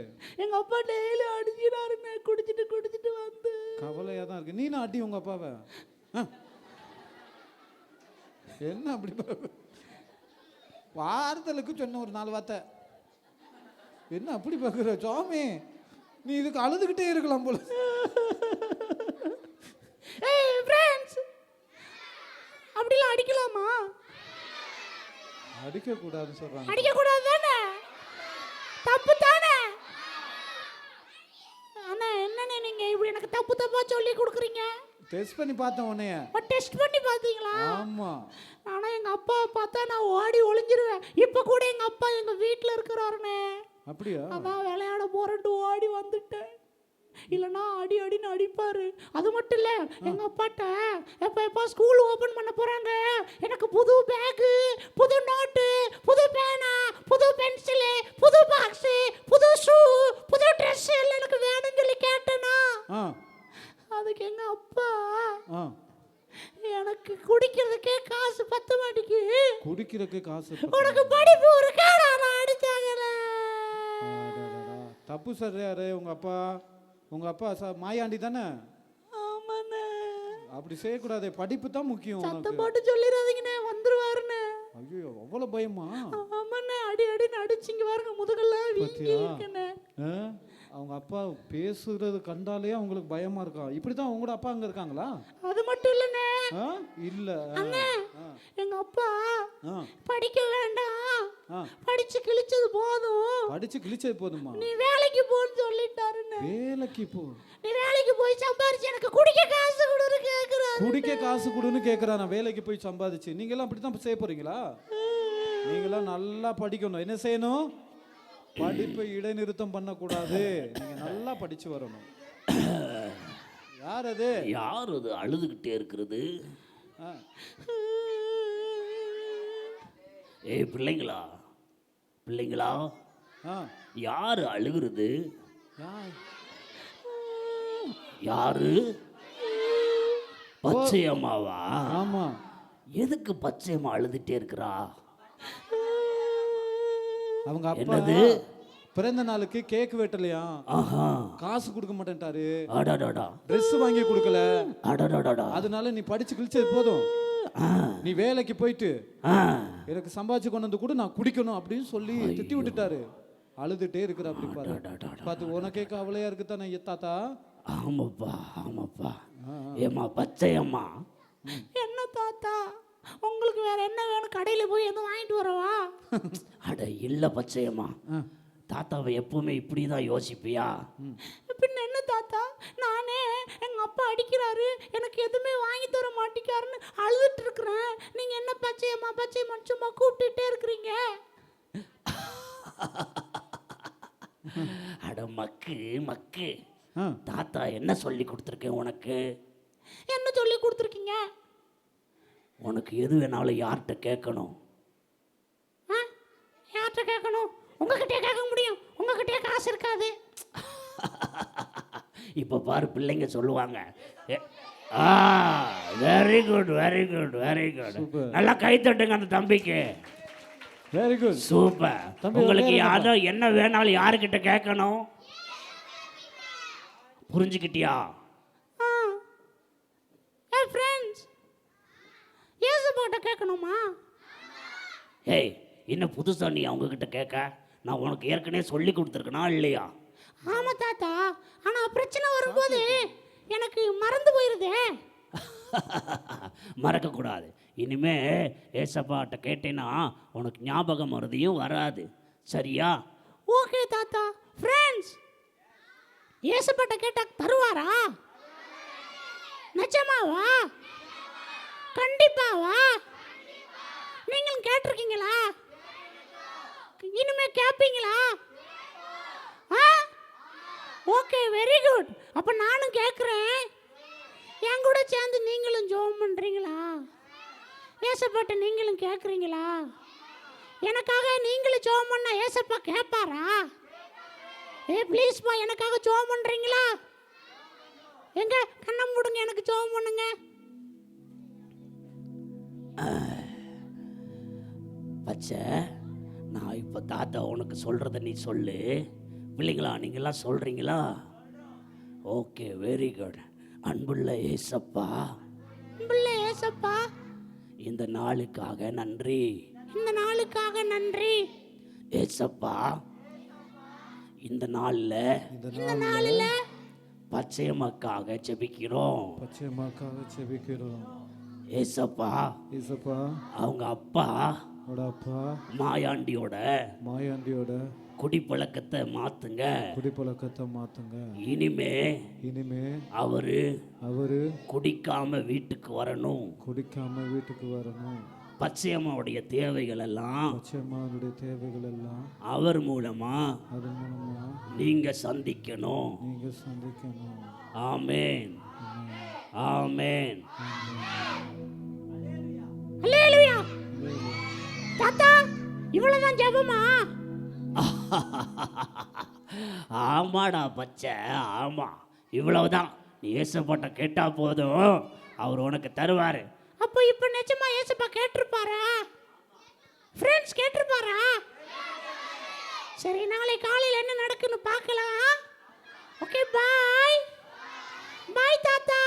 எங்க அப்பா டெய்லி அடிக்கிறாருண்ணே, குடிச்சிட்டு வந்து. கவலையா தான் இருக்கு. நீ அடி உங்க அப்பாவை. என்ன அப்படி வார்த்தைக்கு சொன்ன ஒரு 4 வார்த்தை என்ன அப்படி பார்க்குற சுவாமி? நீ இதுக்கு அழுதுகிட்டே இருக்கலாம் போல. அப்படிலாம் அடிக்கலாமா? அடிக்க கூடாதுன்னு சொல்றாங்க. அடிக்க கூடாது தானே? தப்பு தானே? அண்ணா என்னண்ணே நீங்க இப்படி எனக்கு தப்பா சொல்லி கொடுக்குறீங்க? டெஸ்ட் பண்ணி பார்த்தேன் உன்னைய. டெஸ்ட் பண்ணி பார்த்தீங்களா? ஆமா. ஆனா எங்க அப்பாவை பார்த்தா நான் ஓடி ஒளிஞ்சிருவேன். இப்ப கூட எங்க அப்பா எங்க வீட்டுல இருக்கிறாருண்ணே. அப்படியா? அதான் விளையாட போறேன்ட்டு ஓடி வந்துட்டேன். இல்லைன்னா அடின்னு அடிப்பாரு. அது மட்டும் இல்ல, எங்க அப்பாட்ட எப்ப ஸ்கூல் ஓபன் பண்ண போறாங்க, எனக்கு புது பேக்கு, புது நோட்டு, புது பேனா, புது பென்சில், புது பாக்ஸ், புது ஷூ, புது ட்ரெஸ் எல்லாம் எனக்கு வேணும்னு சொல்லி கேட்டேனா, அதுக்கு எங்க அப்பா எனக்கு குடிக்கிறதுக்கே காசு பத்த மாட்டேங்குது. குடிக்கிறதுக்கு காசு உனக்கு படிப்பு ஒரு கேடா அடிச்சாங்கல. தப்பு சொல்றாரு உங்க அப்பா. உங்க அப்பா மாயாண்டி தானே? ஆமாண்ணே. அப்படி செய்யக்கூடாது. படிப்பு தான் முக்கியம். சத்தம் போட்டு சொல்லிடாதீங்கண்ணே, வந்துருவாருண்ணே. ஐயோ அவ்வளவு பயமா? ஆமாண்ணே, அடின்னு அடிச்சிங்க பாருங்க, முதுகெல்லாம் வீங்கி இருக்குண்ணே. அவங்க அப்பா பேசுறது கண்டாலே அவங்களுக்கு பயமா இருக்கா? இப்படிதான் உங்களோட அப்பா அங்க இருக்காங்களா? அது மட்டும் இல்லண்ணே. இல்ல அண்ணே, எங்க அப்பா படிக்க வேண்டாம், படிச்சு கிழிச்சது போதும், படிச்சு கிழிச்சது போதுமா, நீ வேலைக்கு போன்னு சொல்லிட்டாருண்ணே. வேலைக்கு போ, நீ வேலைக்கு போய் சம்பாரிச்சு எனக்கு குடிக்க காசு கொடுன்னு கேக்குறாரு. குடிக்க காசு கொடுன்னு கேக்குறானா? வேலைக்கு போய் சம்பாதிச்சு நீங்க எல்லாம் அப்படித்தான் செய்ய போறீங்களா? நீங்க எல்லாம் நல்லா படிக்கணும். என்ன செய்யணும்? படிப்பை இடைநிறுத்தம் பண்ணக்கூடாது. நீங்க நல்லா படிச்சு வரணும். யார் அது? யார் அது அழுதுகிட்டே இருக்கிறது? ஏய் பிள்ளைங்களா, பிள்ளைங்களா, யாரு அழுகிறது? யாரு? பச்சையம்மாவா? ஆமா. எதுக்கு பச்சையம்மா அழுதுட்டே இருக்கிறா? அவங்க அப்பா என்னது? பிறந்த நாளுக்கு கேக் வெட்டலையா, காசு கொடுக்க மாட்டேன்ட்டாரு, ட்ரெஸ் வாங்கி கொடுக்கல, அதனால நீ படிச்சு கிழிச்சது போதும், நீ வேலைக்கு போயிட்டு எனக்கு சம்பாதிச்சு கொண்டு வந்து கூட நான் குடிக்கணும் அப்படின்னு சொல்லி திட்டி விட்டுட்டாரு. அழுதுட்டே இருக்கிற அப்படி பாரு. பார்த்து உனக்கே கவலையா இருக்கு தானே தாத்தா? ஆமாப்பா ஆமாப்பா. ஏமா பச்சையம்மா? என்ன தாத்தா, உங்களுக்கு வேற என்ன வேணும்? கடையில போய் எதுவும் வாங்கிட்டு வரவா? அட இல்ல பச்சையம்மா, தாத்தாவை எப்பவுமே இப்படிதான் யோசிப்பியா? பின்ன என்ன தாத்தா, நானே எங்க அப்பா அடிக்கிறாரு, எனக்கு எதுவுமே வாங்கி தர மாட்டேங்காருன்னு அழுதுட்டு இருக்கிறேன். நீங்க என்ன பச்சையம்மா பச்சையம்மா சும்மா கூப்பிட்டுட்டே இருக்கிறீங்க? அட மக்கு மக்கு, தாத்தா என்ன சொல்லி கொடுத்துருக்கேன் உனக்கு? என்ன சொல்லி கொடுத்துருக்கீங்க? உனக்கு எது வேணாலும் யார்கிட்ட கேட்கணும்? யார்கிட்ட கேட்கணும்? உங்ககிட்டே கேட்க முடியும், உங்ககிட்டே காசு இருக்காது. இப்போ பாரு பிள்ளைங்க சொல்லுவாங்க. Very good very good very good. நல்லா கை தட்டுங்க அந்த தம்பிக்கு. Very good, super. உங்களுக்கு யாரோ என்ன வேணாலும் யாருக்கிட்ட கேட்கணும்? புரிஞ்சுக்கிட்டியா? ஃப்ரெண்ட்ஸ், ஏசப்பாட்ட கேட்கணுமா? ஏய், இன்னும் புதுசா நீ அவங்க கிட்ட கேட்க? நான் உனக்கு ஏற்கனவே சொல்லி கொடுத்துருக்கனா இல்லையா? ஆமா தாத்தா, ஆனா பிரச்சனை வரும்போது எனக்கு மறந்து போயிருதே. மறக்கக்கூடாது. இனிமே ஏசப்பாட்ட கேட்டேன்னா உனக்கு ஞாபகம் மறதியும் வராது. சரியா? ஓகே தாத்தா. ஃப்ரெண்ட்ஸ், ஏசப்பாட்ட கேட்டா தருவாரா? நிஜமாவா? கண்டிப்பாவா? நீங்களும் கேட்டிருக்கீங்களா? இனிமே கேட்பீங்களா? Okay, very good. அப்ப நானும் கேட்குறேன், என் கூட சேர்ந்து நீங்களும் ஜெபம் பண்றீங்களா? ஏசப்பாட்ட நீங்களும் கேட்குறீங்களா? எனக்காக நீங்களும் ஜெபம் பண்ணா ஏசப்பா கேட்பாரா? ப்ளீஸ்ப்பா எனக்காக ஜெபம் பண்ணுறீங்களா? எங்க கண்ணை மூடுங்க, எனக்கு ஜெபம் பண்ணுங்க. பச்சை, நான் இப்போ தாத்தா உனக்கு சொல்கிறத நீ சொல்லு. பிள்ளைங்களா, நீங்களாம் சொல்கிறீங்களா? Okay, very good. அன்புள்ள ஏசப்பா, அன்புள்ள ஏசப்பா, இந்த நாளுக்காக நன்றி. இந்த நாளுக்காக நன்றி. ஏசப்பா, இந்த நாளில் இந்த நாளில் பச்சையம்மாக்காக ஜெபிக்கிறோம். பச்சையம்மாக்காக ஜெபிக்கிறோம். ஏசப்பா, ஏசப்பா, அவங்க அப்பா அப்பா மாயாண்டியோட குடிப்பழக்கத்தை மாத்துங்க. குடிப்பழக்கத்தை மாத்துங்க. இனிமே அவரு குடிக்காம வீட்டுக்கு வரணும். பச்சையம்மாவுடைய தேவைகள் எல்லாம் அவர் மூலமா நீங்க சந்திக்கணும். ஆமென், ஆமென். அல்லேலூயா. தாத்தா, இவ்வளவுதான் ஜெபமா? ஆமாடா பச்சை, ஆமா, இவ்வளவுதான். நீ ஏசப்பாட்ட கேட்டா போதும், அவர் உனக்கு தருவாரு. அப்போ இப்போ நிஜமா ஏசப்பா கேட்டிருப்பாரா? ஃப்ரெண்ட்ஸ் கேட்டிருப்பாரா? சரி, நாளை காலையில் என்ன நடக்குன்னு பார்க்கலாம். ஓகே, பாய் பாய் தாத்தா.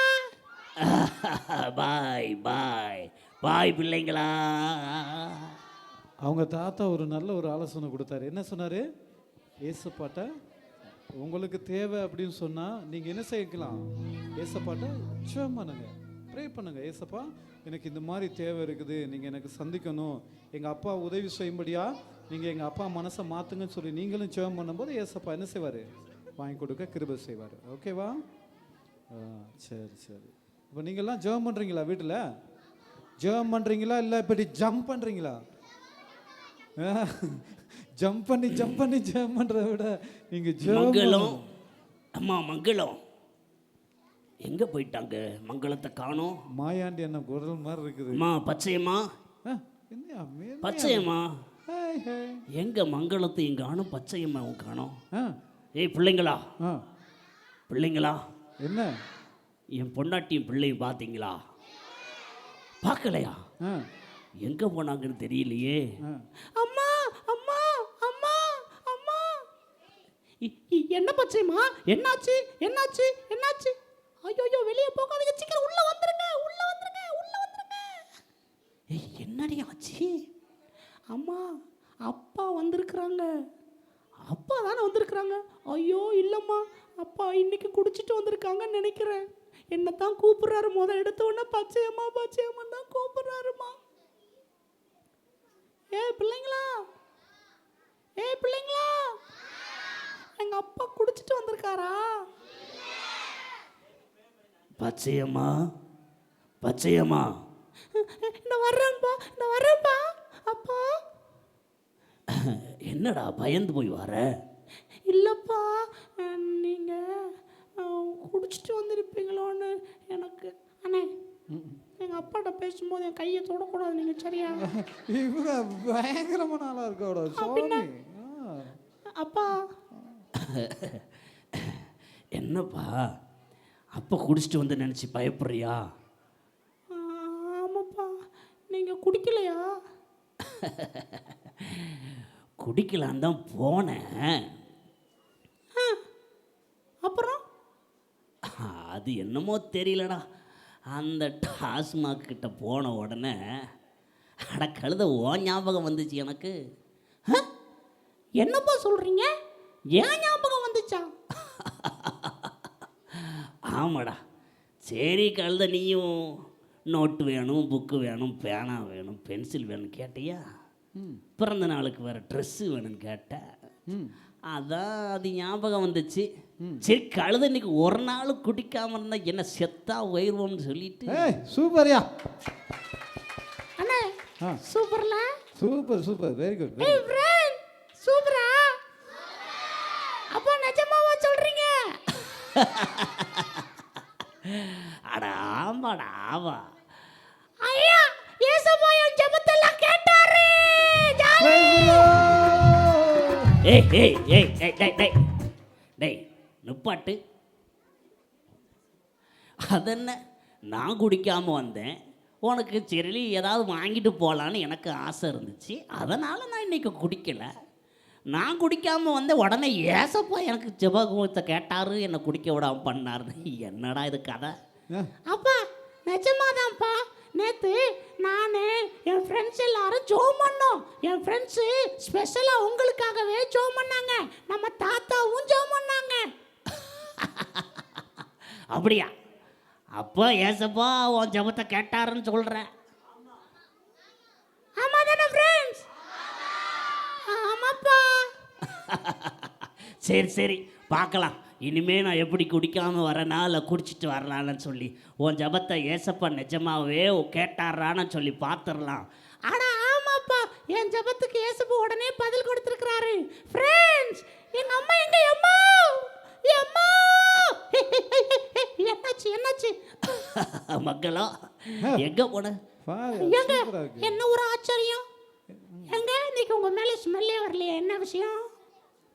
பாய் பாய் பாய் பிள்ளைங்களா. அவங்க தாத்தா ஒரு நல்ல ஒரு ஆலோசனை கொடுத்தாரு. என்ன சொன்னாரு? ஏசப்பாட்ட உங்களுக்கு தேவை அப்படின்னு சொன்னா நீங்க என்ன செய்யலாம்? ஏசப்பாட்ட ஜெபம் பண்ணுங்க, ப்ரே பண்ணுங்க. ஏசப்பா, எனக்கு இந்த மாதிரி தேவை இருக்குது, நீங்கள் எனக்கு சந்திக்கணும், எங்கள் அப்பா உதவி செய்யும்படியா நீங்கள் எங்கள் அப்பா மனசை மாற்றுங்கன்னு சொல்லி நீங்களும் ஜெபம் பண்ணும்போது ஏசப்பா என்ன செய்வார்? வாங்கி கொடுக்க கிருபை செய்வார். ஓகேவா? சரி சரி. இப்போ நீங்கள்லாம் ஜெபம் பண்ணுறீங்களா? வீட்டில் ஜெபம் பண்ணுறீங்களா இல்லை இப்படி ஜம்ப் பண்ணுறீங்களா? ஜம்ப் பண்ணி ஜெபம் பண்ணுறத விட நீங்கள் மங்களம், அம்மா மங்களம் எங்க போயிட்டாங்க? மங்களத்தை காணோம். மாயாண்டி என்ன குரல் மாதிரி இருக்குது. அம்மா பச்சையம்மா, பச்சையம்மா எங்க? மங்களத்தை காணோம், பச்சையம்மா காணோம். ஏய் பிள்ளைங்களா, பிள்ளைங்களா, என்ன என் பொண்டாட்டியும் பிள்ளையும் பார்த்தீங்களா? பார்க்கலையா? எங்க போனாங்கன்னு தெரியலையே. அம்மா அம்மா அம்மா அம்மா. என்ன பச்சையம்மா? என்னாச்சு என்னாச்சு என்னாச்சு? ஐயோ, வெளியே போகாதீங்க, சீக்கிரம் உள்ள வந்துருங்க, உள்ள வந்துருங்க, உள்ள வந்துருங்க. ஏய், என்னடி ஆச்சு? அம்மா, அப்பா வந்திருக்கிறாங்க. அப்பா தானே வந்திருக்கிறாங்க? ஐயோ இல்லைம்மா, அப்பா இன்னைக்கு குடிச்சிட்டு வந்திருக்காங்கன்னு நினைக்கிறேன். என்ன தான் கூப்பிடுறாரு. எடுத்த உடனே பச்சையம்மா பச்சையம்மா தான் கூப்பிடுறாருமா. பிள்ளைங்களா, பிள்ளைங்களா, எங்க அப்பா குடிச்சிட்டு வந்திருக்காரா? பச்சையம்மா, பச்சையம்மா, இந்த வர்றேன்ப்பா. அப்பா, என்னடா பயந்து போய் வர? இல்லைப்பா, நீங்கள் குடிச்சிட்டு வந்திருப்பீங்களோன்னு எனக்கு. அண்ணே, எங்கள் அப்பாட்ட பேசும்போது என் கையை தொடக்கூடாது நீங்கள், சரியா? இவங்க பயங்கரமான ஆளாக இருக்கோட சுவாமி. அப்பா, என்னப்பா அப்போ குடிச்சிட்டு வந்து நினச்சி பயப்படுறியா? ஆமாப்பா. நீங்கள் குடிக்கலையா? குடிக்கலான் தான் போனேன். அப்புறம் அது என்னமோ தெரியலடா, அந்த டாஸ்மாக் கிட்ட போன உடனே அட கழுத ஓ ஞாபகம் வந்துச்சு எனக்கு. என்னப்பா சொல்கிறீங்க? ஏன் ஞாபகம் வந்துச்சா? ஆமாடா. சரி கழுத, நீயும் நோட்டு வேணும், புக்கு வேணும், பேனா வேணும், பென்சில் வேணும் கேட்டியா? பிறந்த நாளுக்கு வேறு ட்ரெஸ்ஸு வேணும்னு கேட்டேன். அதான் அது ஞாபகம் வந்துச்சு. சரி கழுத இன்னைக்கு ஒரு நாள் குடிக்காம இருந்தா என்ன செத்தா உயர்வோம்னு சொல்லிட்டு. சூப்பர்யா அண்ணே, சூப்பர்ல. Super very good. சூப்பரா? அப்போ நிஜமாவா சொல்றீங்க? அட ஆமாடா, ஆமா. ஐயா, ஏசப்பா ஏய் ஏய் ஏய் டேய் டேய் டேய் டேய் நிப்பாட்டு. அதென்ன நான் குடிக்காமல் வந்தேன், உனக்கு சரி ஏதாவது வாங்கிட்டு போகலான்னு எனக்கு ஆசை இருந்துச்சு, அதனால் நான் இன்றைக்கி குடிக்கலை. நான் குடிக்காமல் வந்த உடனே ஏசப்பா எனக்கு ஜெபகத்தை கேட்டார், என்னை குடிக்க விடாமல் பண்ணாருன்னு. என்னடா இது கதை? அப்பா நிஜமாதான்ப்பா, நேற்று நான் என் ஃப்ரெண்ட்ஸ் எல்லாரும் ஜோம் பண்ணோம். என் ஃப்ரெண்ட்ஸு ஸ்பெஷலாக உங்களுக்காகவே ஜோம் பண்ணாங்க. நம்ம தாத்தாவும் ஜோம் பண்ணாங்க. அப்படியா? அப்போ ஏசப்பா உன் ஜெபத்தை கேட்டாருன்னு சொல்கிறேன். ஆமாம் தானே ஃப்ரெண்ட்ஸ்? ஆமாப்பா. சரி சரி பார்க்கலாம், இனிமே நான் எப்படி குடிக்காமல் வரனா இல்லை குடிச்சிட்டு வரலான்னு சொல்லி உன் ஜபத்தை ஏசப்பா நிஜமாவே கேட்டாரான்னு சொல்லி பார்த்துடலாம். ஆனா ஆமாப்பா, என் ஜபத்துக்கு ஏசப்பா உடனே பதில் கொடுத்துருக்கிறாரு. ஃப்ரெண்ட்ஸ், எங்க அம்மா எங்க? அம்மா அம்மா என்னாச்சு என்னாச்சு? மக்களோ எங்க போன? எங்க என்ன ஒரு ஆச்சரியம், எங்க இன்னைக்கு உங்க மேல ஸ்மெல்லே வரலையே, என்ன விஷயம்?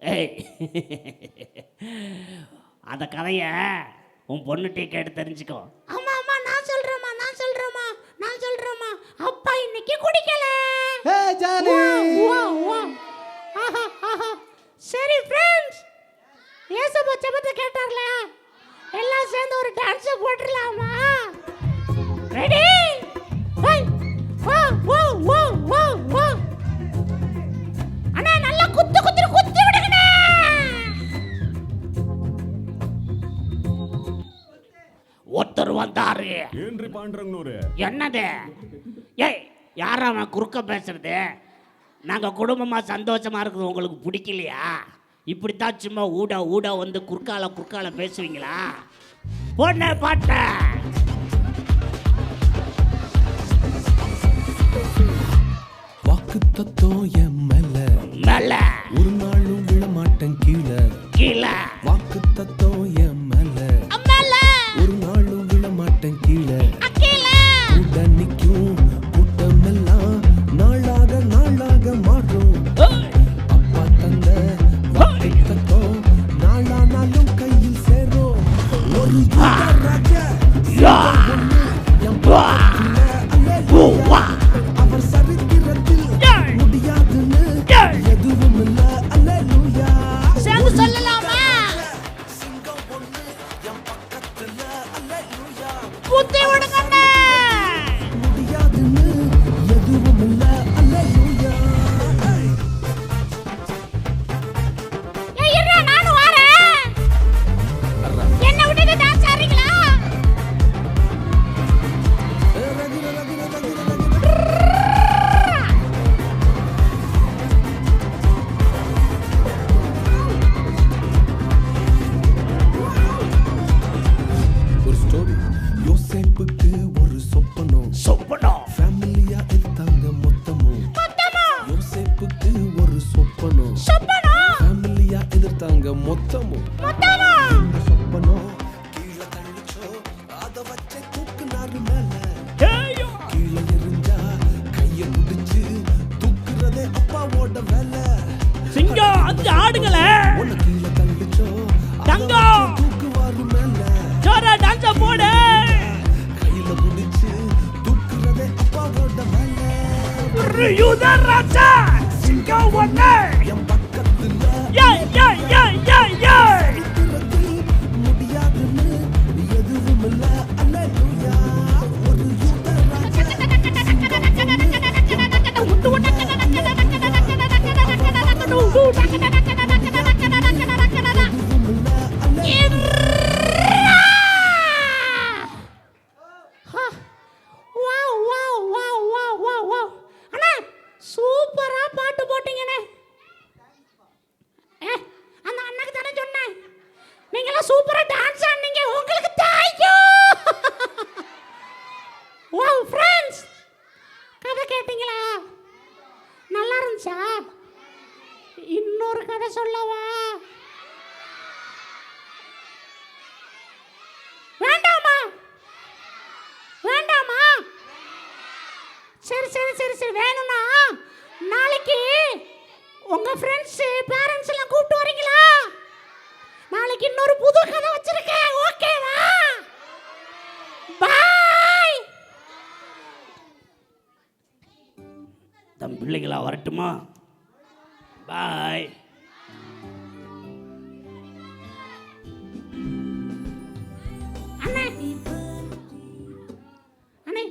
ஏய், அந்த கதையை உன் பொண்ணுட்டே கேட்டு தெரிஞ்சுக்கோ. ஆமா ஆமா, நான் சொல்றேம்மா. அப்பா இன்னைக்கு குடிக்கல. ஜாலி. ஆஹா ஆஹா. சரி ஃப்ரெண்ட்ஸ், ஏசப்பா ஜெபத்தை கேட்டார்ல, எல்லாம் சேர்ந்து ஒரு டான்ஸ் போட்டுடலாமா? ரெடி? அண்ணா நல்லா குத்து விடுங்கண்ணே. ஒருத்தர் வந்தாரு. ஏன்றி பாண்டரங்கனூரு. என்னது? ஏய், யாரா அவன் குறுக்க பேசுறது? நாங்கள் குடும்பமாக சந்தோஷமாக இருக்குது, உங்களுக்கு பிடிக்கலையா? இப்படித்தான் சும்மா ஊடா வந்து குறுக்கால பேசுவீங்களா? பொண்ணு பாட்ட வாக்கு தத்துவம் என் மேல ஒரு நாளும் விழமாட்டேன் கீழே. வாக்கு தத்துவம் என் மேல ஒரு நாளும் விழமாட்டேன் கீழே. கூட நிற்கும் கூட்டமெல்லாம் நாளாக மாறும். அப்பா தந்த வாக்கு தத்துவம் நாளானாலும் கையில் சேரும். ஒரு ராஜா அவர் சரித்திரத்தில் முடியாதுன்னு எதுவும் இல்ல. அல்லேலூயா. சேர்ந்து சொல்லலாமா? சிங்கம் ஒண்ணு என் பக்கத்துல. அல்லேலூயா. குத்தி விடுங்கண்ணே. முடியாதுன்னு எதுவும் இல்ல. அல்லேலூயா. ஏய் இருடா, நானும் வரேன். என்ன விட்டுட்டு டான்ஸ் ஆடுறீங்களா? ஒரு ஸ்டோரி. யோசேப்புக்கு ஒரு சொப்பனம். ஃபேமிலியா எடுத்தாங்க மொத்தமும். யோசேப்புக்கு ஒரு சொப்பனம். ஃபேமிலியா எதிர்த்தாங்க மொத்தமும். இந்த சொப்பனம் கீழே தள்ளிச்சோ, அத வச்சே தூக்குனாரு மேல. கீழே எரிஞ்சா கைய பிடிச்சு தூக்குறதே அப்பாவோட வேலை. சிங்கம் அந்த ஆடுங்களே. உன்னை கீழே தள்ளிச்சோ, தங்கம் தூக்குவாரு மேல. ஜோரா டான்ஸ் போடு. கையில பிடிச்சு தூக்குறதே அப்பாவோட வேலை. ராஜா சிங்கம் ஒண்ணு என் பக்கத்துல சரித்திரத்தில் முடியாதுன்னு எதுவும் இல்ல. அல்லேலூயா. ஒரு யூத ராஜா அண்ணா சூப்பரா பாட்டு போட்டீங்கண்ணே. அந்த அண்ணாக்கு தானே சொன்னேன், நீங்களாம் சூப்பரா டான்ஸ் ஆடுனீங்க, உங்களுக்கு தேங்க்யூ. வாவ் ஃப்ரெண்ட்ஸ், கதை கேட்டீங்களா? நல்லா இருந்துச்சா? இன்னொரு கதை சொல்லவா? வேண்டாமா? சரி வேணும்னா நாளைக்கு உங்க ஃப்ரெண்ட்ஸ் பேரண்ட்ஸ் எல்லாம் கூப்பிட்டு வரீங்களா? நாளைக்கு இன்னொரு புது கதை வச்சிருக்கேன். ஓகேவா? பை. தம் பிள்ளைங்களா வரட்டுமா? பாய். அண்ணே அண்ணே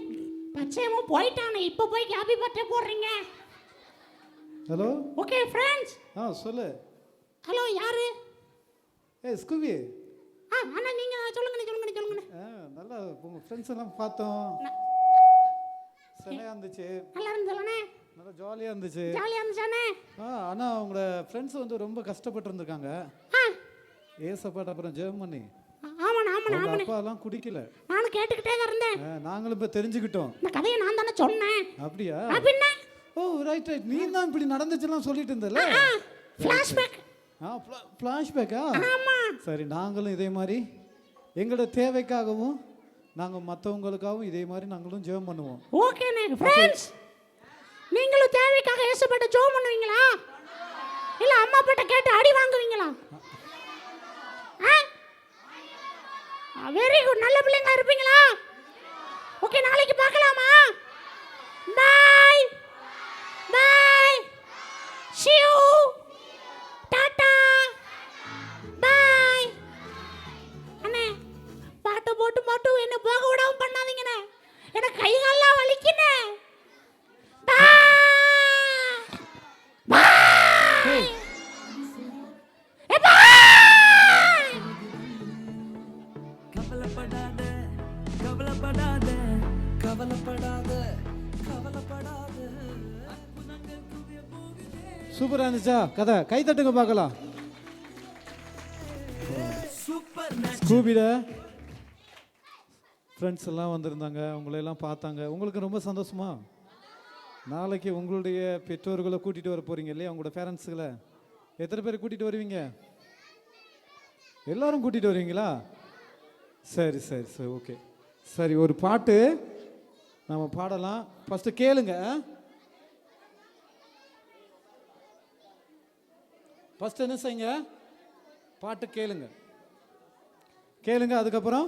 பச்சையமும் போயிட்டானே, இப்போ போய் ஹாப்பி பர்த்டே போடுறீங்க. ஹலோ. Okay friends. சொல்லு. ஹலோ யாரு? ஸ்கூபி. அண்ணா நீங்க சொல்லுங்க. நல்லா உங்கள் ஃப்ரெண்ட்ஸ் எல்லாம் பார்த்தோம். செமையாக இருந்துச்சு. நல்லா இருந்ததுலண்ணே. நல்லா ஜாலியாக இருந்துச்சு. ஜாலியாக இருந்துச்சாண்ணே? ஆனால் உங்களோட ஃப்ரெண்ட்ஸ் வந்து ரொம்ப கஷ்டப்பட்டு இருந்திருக்காங்க. ஏசப்பாட்ட அப்புறம் ஜெர்மனி. ஆமாண்ணா. அப்பாலாம் குடிக்கல. நானும் கேட்டுக்கிட்டே தான் இருந்தேன். நாங்களும் இப்போ தெரிஞ்சுக்கிட்டோம். இந்த கதையை நான் தானே சொன்னேன். அப்படியா? அப்படின்னா ஓ ரைட். நீ தான் இப்படி நடந்துச்சுலாம் சொல்லிட்டு இருந்தல. ஃப்ளாஷ்பேக். ஃப்ளாஷ்பேக்கா? ஆமா. சரி, நாங்களும் இதே மாதிரி எங்களோட தேவைக்காகவும் நாங்கள் மற்றவங்களுக்காகவும் இதே மாதிரி நாங்களும் ஜெபம் பண்ணுவோம். ஓகேண்ணே. ஃப்ரெண்ட்ஸ், நீங்களும் தேவைக்காக ஏசப்பட்ட ஜெபம் பண்ணுவீங்களா? இல்லை அம்மா அப்பாட்ட கேட்டு அடி வாங்குவீங்களா? Very good. நல்ல பிள்ளைங்க இருப்பீங்களா? ஓகே, நாளைக்கு பார்க்கலாமா? பாய் பாய். see you. டாடா பாய். அண்ணே பாட்டு போட்டு மட்டும் என்ன போக விடாம பண்ணாதீங்கண்ணே. எனக்கு கை கால்லாம் வலிக்குண்ணே. சூப்பராக இருந்துச்சா கதை? கை தட்டுங்க பார்க்கலாம். ஸ்கூபிட ஃப்ரெண்ட்ஸ் எல்லாம் வந்திருந்தாங்க, உங்களையெல்லாம் பார்த்தாங்க. உங்களுக்கு ரொம்ப சந்தோஷமா? நாளைக்கு உங்களுடைய பெற்றோர்களை கூட்டிகிட்டு வர போகிறீங்க இல்லையா? உங்களோட பேரண்ட்ஸுகளை எத்தனை பேர் கூட்டிகிட்டு வருவீங்க? எல்லாரும் கூட்டிகிட்டு வருவீங்களா? சரி சரி சரி ஓகே. சரி, ஒரு பாட்டு நம்ம பாடலாம். ஃபஸ்ட்டு கேளுங்க. ஃபஸ்ட்டு என்ன செய்யுங்க? பாட்டு கேளுங்க. அதுக்கப்புறம்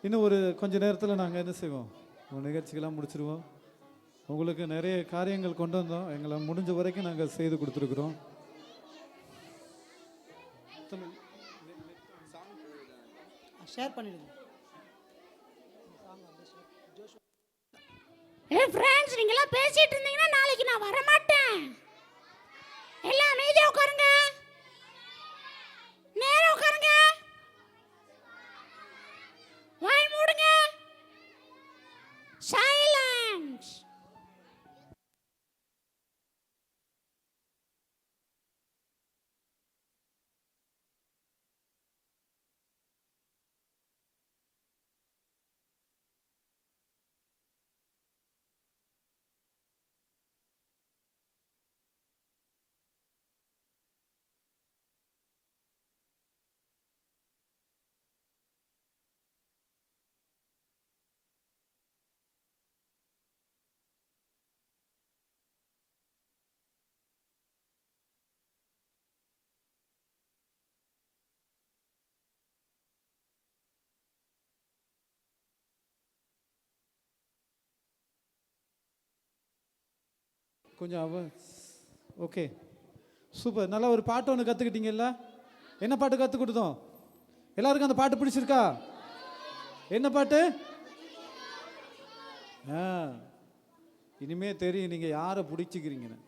இன்னும் ஒரு கொஞ்ச நேரத்தில் நாங்கள் என்ன செய்வோம், நிகழ்ச்சிகள்லாம் முடிச்சிடுவோம். உங்களுக்கு நிறைய காரியங்கள் கொண்டு வந்தோம். எங்களை முடிஞ்ச வரைக்கும் நாங்கள் செய்து கொடுத்துருக்குறோம். ஷேர் பண்ணிடுங்க. ஃப்ரெண்ட்ஸ், நீங்களாம் பேசிட்டு இருந்தீங்கன்னா நாளைக்கு நான் வர மாட்டேன். எல்லாம் அமைதியா உட்காருங்க. நேரா உட்காருங்க. வாய் மூடுங்க. சைலன்ஸ். கொஞ்சம் ஓகே, சூப்பர். நல்லா ஒரு பாட்டு ஒன்று கற்றுக்கிட்டீங்கல்ல? என்ன பாட்டு கற்றுக் கொடுத்தோம்? எல்லாருக்கும் அந்த பாட்டு பிடிச்சிருக்கா? என்ன பாட்டு? இனிமே தெரியும் நீங்கள் யாரை பிடிச்சிக்கிறீங்கன்னு.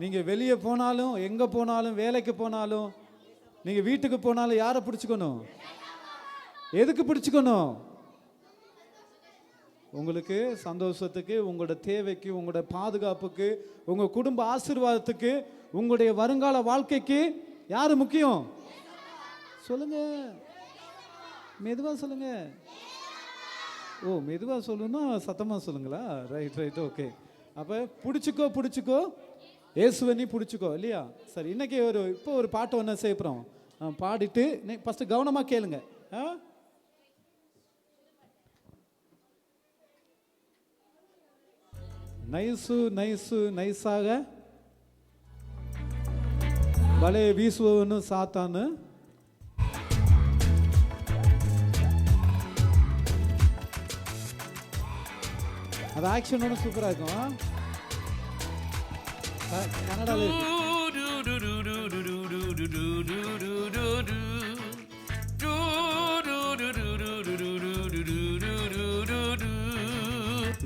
நீங்கள் வெளியே போனாலும், எங்கே போனாலும், வேலைக்கு போனாலும், நீங்கள் வீட்டுக்கு போனாலும் யாரை பிடிச்சிக்கணும்? எதுக்கு பிடிச்சிக்கணும்? உங்களுக்கு சந்தோஷத்துக்கு, உங்களோட தேவைக்கு, உங்களோட பாதுகாப்புக்கு, உங்கள் குடும்ப ஆசீர்வாதத்துக்கு, உங்களுடைய வருங்கால வாழ்க்கைக்கு யார் முக்கியம்? சொல்லுங்க, மெதுவாக சொல்லுங்க. ஓ, மெதுவாக சொல்லணும்னா சத்தமாக சொல்லுங்களா? Right okay. அப்போ பிடிச்சிக்கோ இயேசுவை நீ பிடிச்சிக்கோ இல்லையா? சரி, இன்னைக்கு இப்போ ஒரு பாட்டு ஒன்று செய்யப்படுறோம். பாடிட்டு ஃபஸ்ட்டு கவனமாக கேளுங்க. நைஸாக ಬಲೆ ಬೀಸುವವನು ಸಾತಾನು. அது ஆக்ஷனோட சூப்பரா இருக்கும். கன்னடால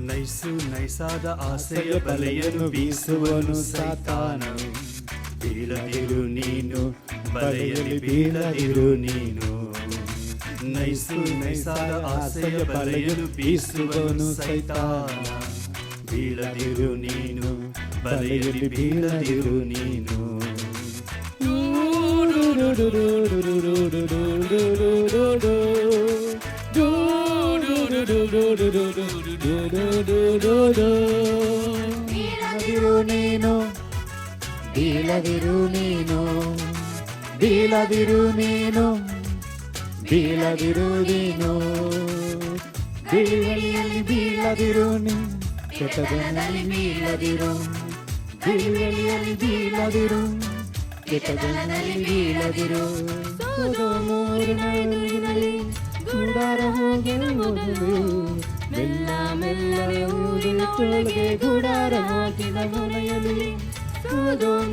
ನೈಸು ನೈಸಾದ ಆಸೆಯ ಬಲೆಯನ್ನು ಬೀಸುವನು ಸಾತಾನು. ಬೀಳದಿರು ನೀನು ಬಲೆಯಲ್ಲಿ ಬೀಳದಿರು ನೀನು. ನೈಸು ನೈಸಾದ ಆಸೆಯ ಬಲೆಯನ್ನು ಬೀಸುವನು ಸೈತಾನ. ಬೀಳದಿರು ನೀನು ಬಲೆಯಲ್ಲಿ ಬೀಳದಿರು ನೀನು. ಬೀಳದಿರು ನೀನು, ಬೀಳದಿರು ನೀನು, ಬೀಳದಿರು ನೀನು, ಬೀಳದಿರು ನೀನು, ಬೀಳಲಿಯಲ್ಲಿ ಬೀಳದಿರು ನೀನು, ಕೆಟ್ಟದನಲ್ಲಿ ಬೀಳದಿರು, ಬೀಳಲಿಯಲ್ಲಿ ಬೀಳದಿರು, ಕೆಟ್ಟದನಲ್ಲಿ ಬೀಳದಿರು. ಮೂರನಲ್ಲಿ ಗುಡಾರ ಹೋಗಿನ ಮೊದಲು ಮೆಲ್ಲ ಮೆಲ್ಲನೆ ಊರಿನೊಳಗೆ ಗುಡಾರ ಹಾಕಿದ ಮನೆಯಲ್ಲಿ.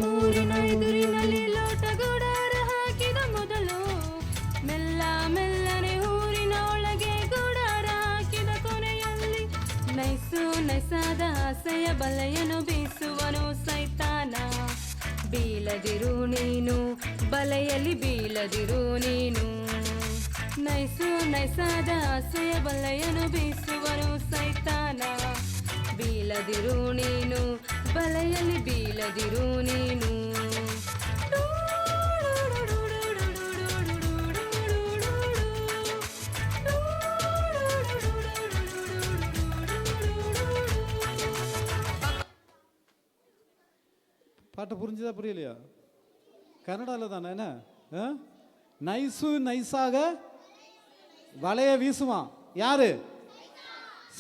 ಮೂರನ ಎದುರಿನಲ್ಲಿ ಲೋಟ ಗುಡಾರ ಹಾಕಿದ ಮೊದಲು ಮೆಲ್ಲ ಮೆಲ್ಲನೆ ಊರಿನ ಒಳಗೆ ಗುಡಾರ ಹಾಕಿದ ಕೊನೆಯಲ್ಲಿ. ನೈಸು ನೈಸಾದ ಆಸೆಯ ಬಲೆಯನ್ನು ಬೀಸುವನು ಸೈತಾನ. ಬೀಳದಿರು ನೀನು ಬಲೆಯಲ್ಲಿ ಬೀಳದಿರು ನೀನು. ನೈಸು ನೈಸಾದ ಆಸೆಯ ಬಲೆಯನ್ನು ಬೀಸುವನು ಸೈತಾನ. ಬೀಳದಿರು ನೀನು ಬಲೆಯಲ್ಲಿ ಬೀಳದಿರು ನೀನು. பாட்டை புரிஞ்சுதா புரியலையா? கன்னடாவில் தானே என்ன? நைசு நைஸாக வலைய வீசுவான். யாரு?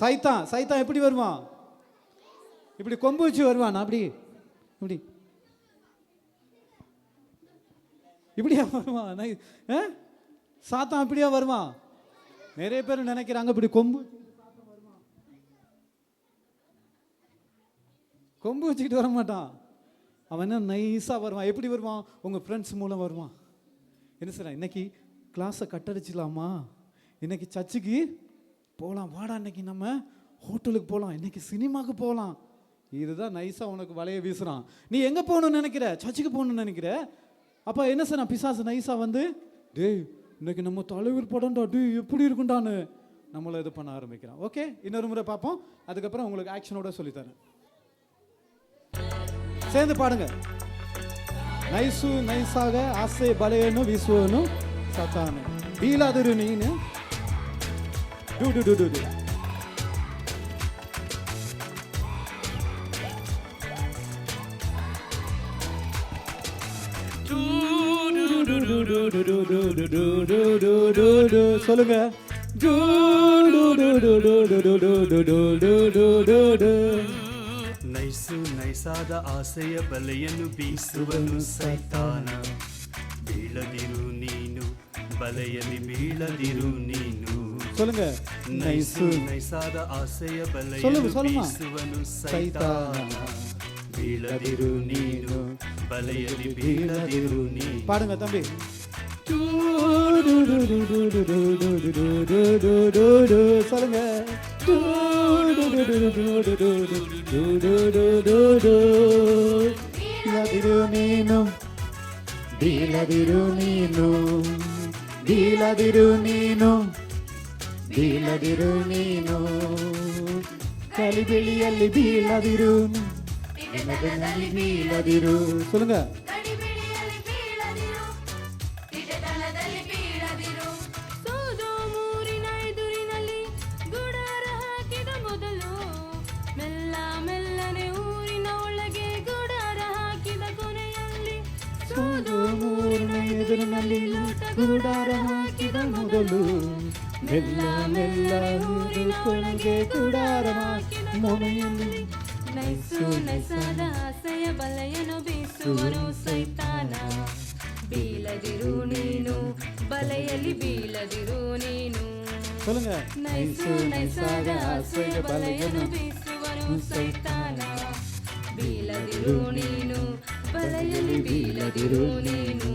சைத்தான். சைத்தான் எப்படி வருவான்? இப்படி கொம்பு வச்சு வருவான். அப்படி இப்படி இப்படியா வருவான்? சாத்தான் இப்படியா வருவான்? நிறைய பேர் நினைக்கிறாங்க இப்படி கொம்பு வச்சுக்கிட்டு வர மாட்டான். அவன் என்ன நைஸாக வருவான். எப்படி வருவான்? உங்கள் ஃப்ரெண்ட்ஸ் மூலம் வருவான். என்ன சார் இன்னைக்கு கிளாஸை கட்டடிச்சிடலாமா? இன்னைக்கு சர்ச்சுக்கு போகலாம், வாடா இன்னைக்கு நம்ம ஹோட்டலுக்கு போகலாம், இன்னைக்கு சினிமாவுக்கு போகலாம். இதுதான் நைஸாக உனக்கு வலைய வீசுகிறான். நீ எங்கே போகணும்னு நினைக்கிற? சர்ச்சுக்கு போகணும்னு நினைக்கிற. அப்போ என்ன சார் பிசாசு நைஸாக வந்து டேய் இன்னைக்கு நம்ம தலைவர் படம்டா, டே எப்படி இருக்குண்டான்னு நம்மளை இது பண்ண ஆரம்பிக்கிறான். ஓகே, இன்னொரு முறை பார்ப்போம். அதுக்கப்புறம் உங்களுக்கு ஆக்ஷனோட சொல்லித்தரேன். சேர்ந்து பாடுங்க. ನೈಸು ನೈಸಾಗ ಆಸೆ ಬಲೆಯನ್ನು ಬೀಸುವನು ಸತಾನೆ. ಬೀಳಾದರು ನೀನು do do do do do. சொல்லுங்க. ನೈಸು ನೈಸಾದ ಆಸೆಯ ಬಲೆಯನ್ನು ಬೀಸುವನು ಸೈತಾನ. ಬೀಳದಿರು ನೀನು ಬಲೆಯಲ್ಲಿ ಬೀಳದಿರು ನೀನು. சொல்லுங்க. ನೈಸು ನೈಸಾದ ಆಸೆಯ ಬಲೆಯನ್ನು ಬೀಸುವನು ಸೈತಾನ. ಬೀಳದಿರು ನೀನು ಬಲೆಯಲ್ಲಿ ಬೀಳದಿರು ನೀನು. பாடுங்க தம்பி. சொல்லுங்க. ಬೀಳದಿರು ನೀನು, ಬೀಳದಿರು ನೀನು, ಬೀಳದಿರು ನೀನು, ಬೀಳದಿರು ನೀನು. ಕಲಿಬಿಳಿಯಲ್ಲಿ ಬೀಳದಿರು, ದಿನದಲ್ಲಿ ಬೀಳದಿರು. சொல்லுங்க. ಸೋದೋಮೂರಿನ ಎದುರಿನಲ್ಲಿ ಗುಡಾರ ಹಾಕಿದ ಮೊದಲು ಮೆಲ್ಲ ಮೆಲ್ಲನೆ ಊರಿನ ಒಳಗೆ ಗುಡಾರ ಹಾಕಿದ ಕೊನೆಯಲ್ಲಿ. ಸೋದೋಮೂರಿನ ಎದುರಿನಲ್ಲಿ ಗುಡಾರ ಹಾಕಿದ ಮೊದಲು ಮೆಲ್ಲ ಮೆಲ್ಲ ಊರಿನ ಒಳಗೆ ಗುಡಾರ ಹಾಕಿದ ಮೊನೆಯಲ್ಲಿ. ನೈಸು ನೈಸಾದ ಆಸೆಯ ಬಲೆಯನ್ನು ಬೀಸುವನು ಸೈತಾನ ಬೀಳದಿರು ನೀನು ಬಲೆಯಲ್ಲಿ ಬೀಳದಿರು ನೀನು சொல்லுங்க ನೈಸು ನೈಸಾದ ಆಸೆಯ ಬಲೆಯನ್ನು ಬೀಸುವನು ಸೈತಾನ ಬೀಳದಿರು ನೀನು ಬಲೆಯಲ್ಲಿ ಬೀಳದಿರು ನೀನು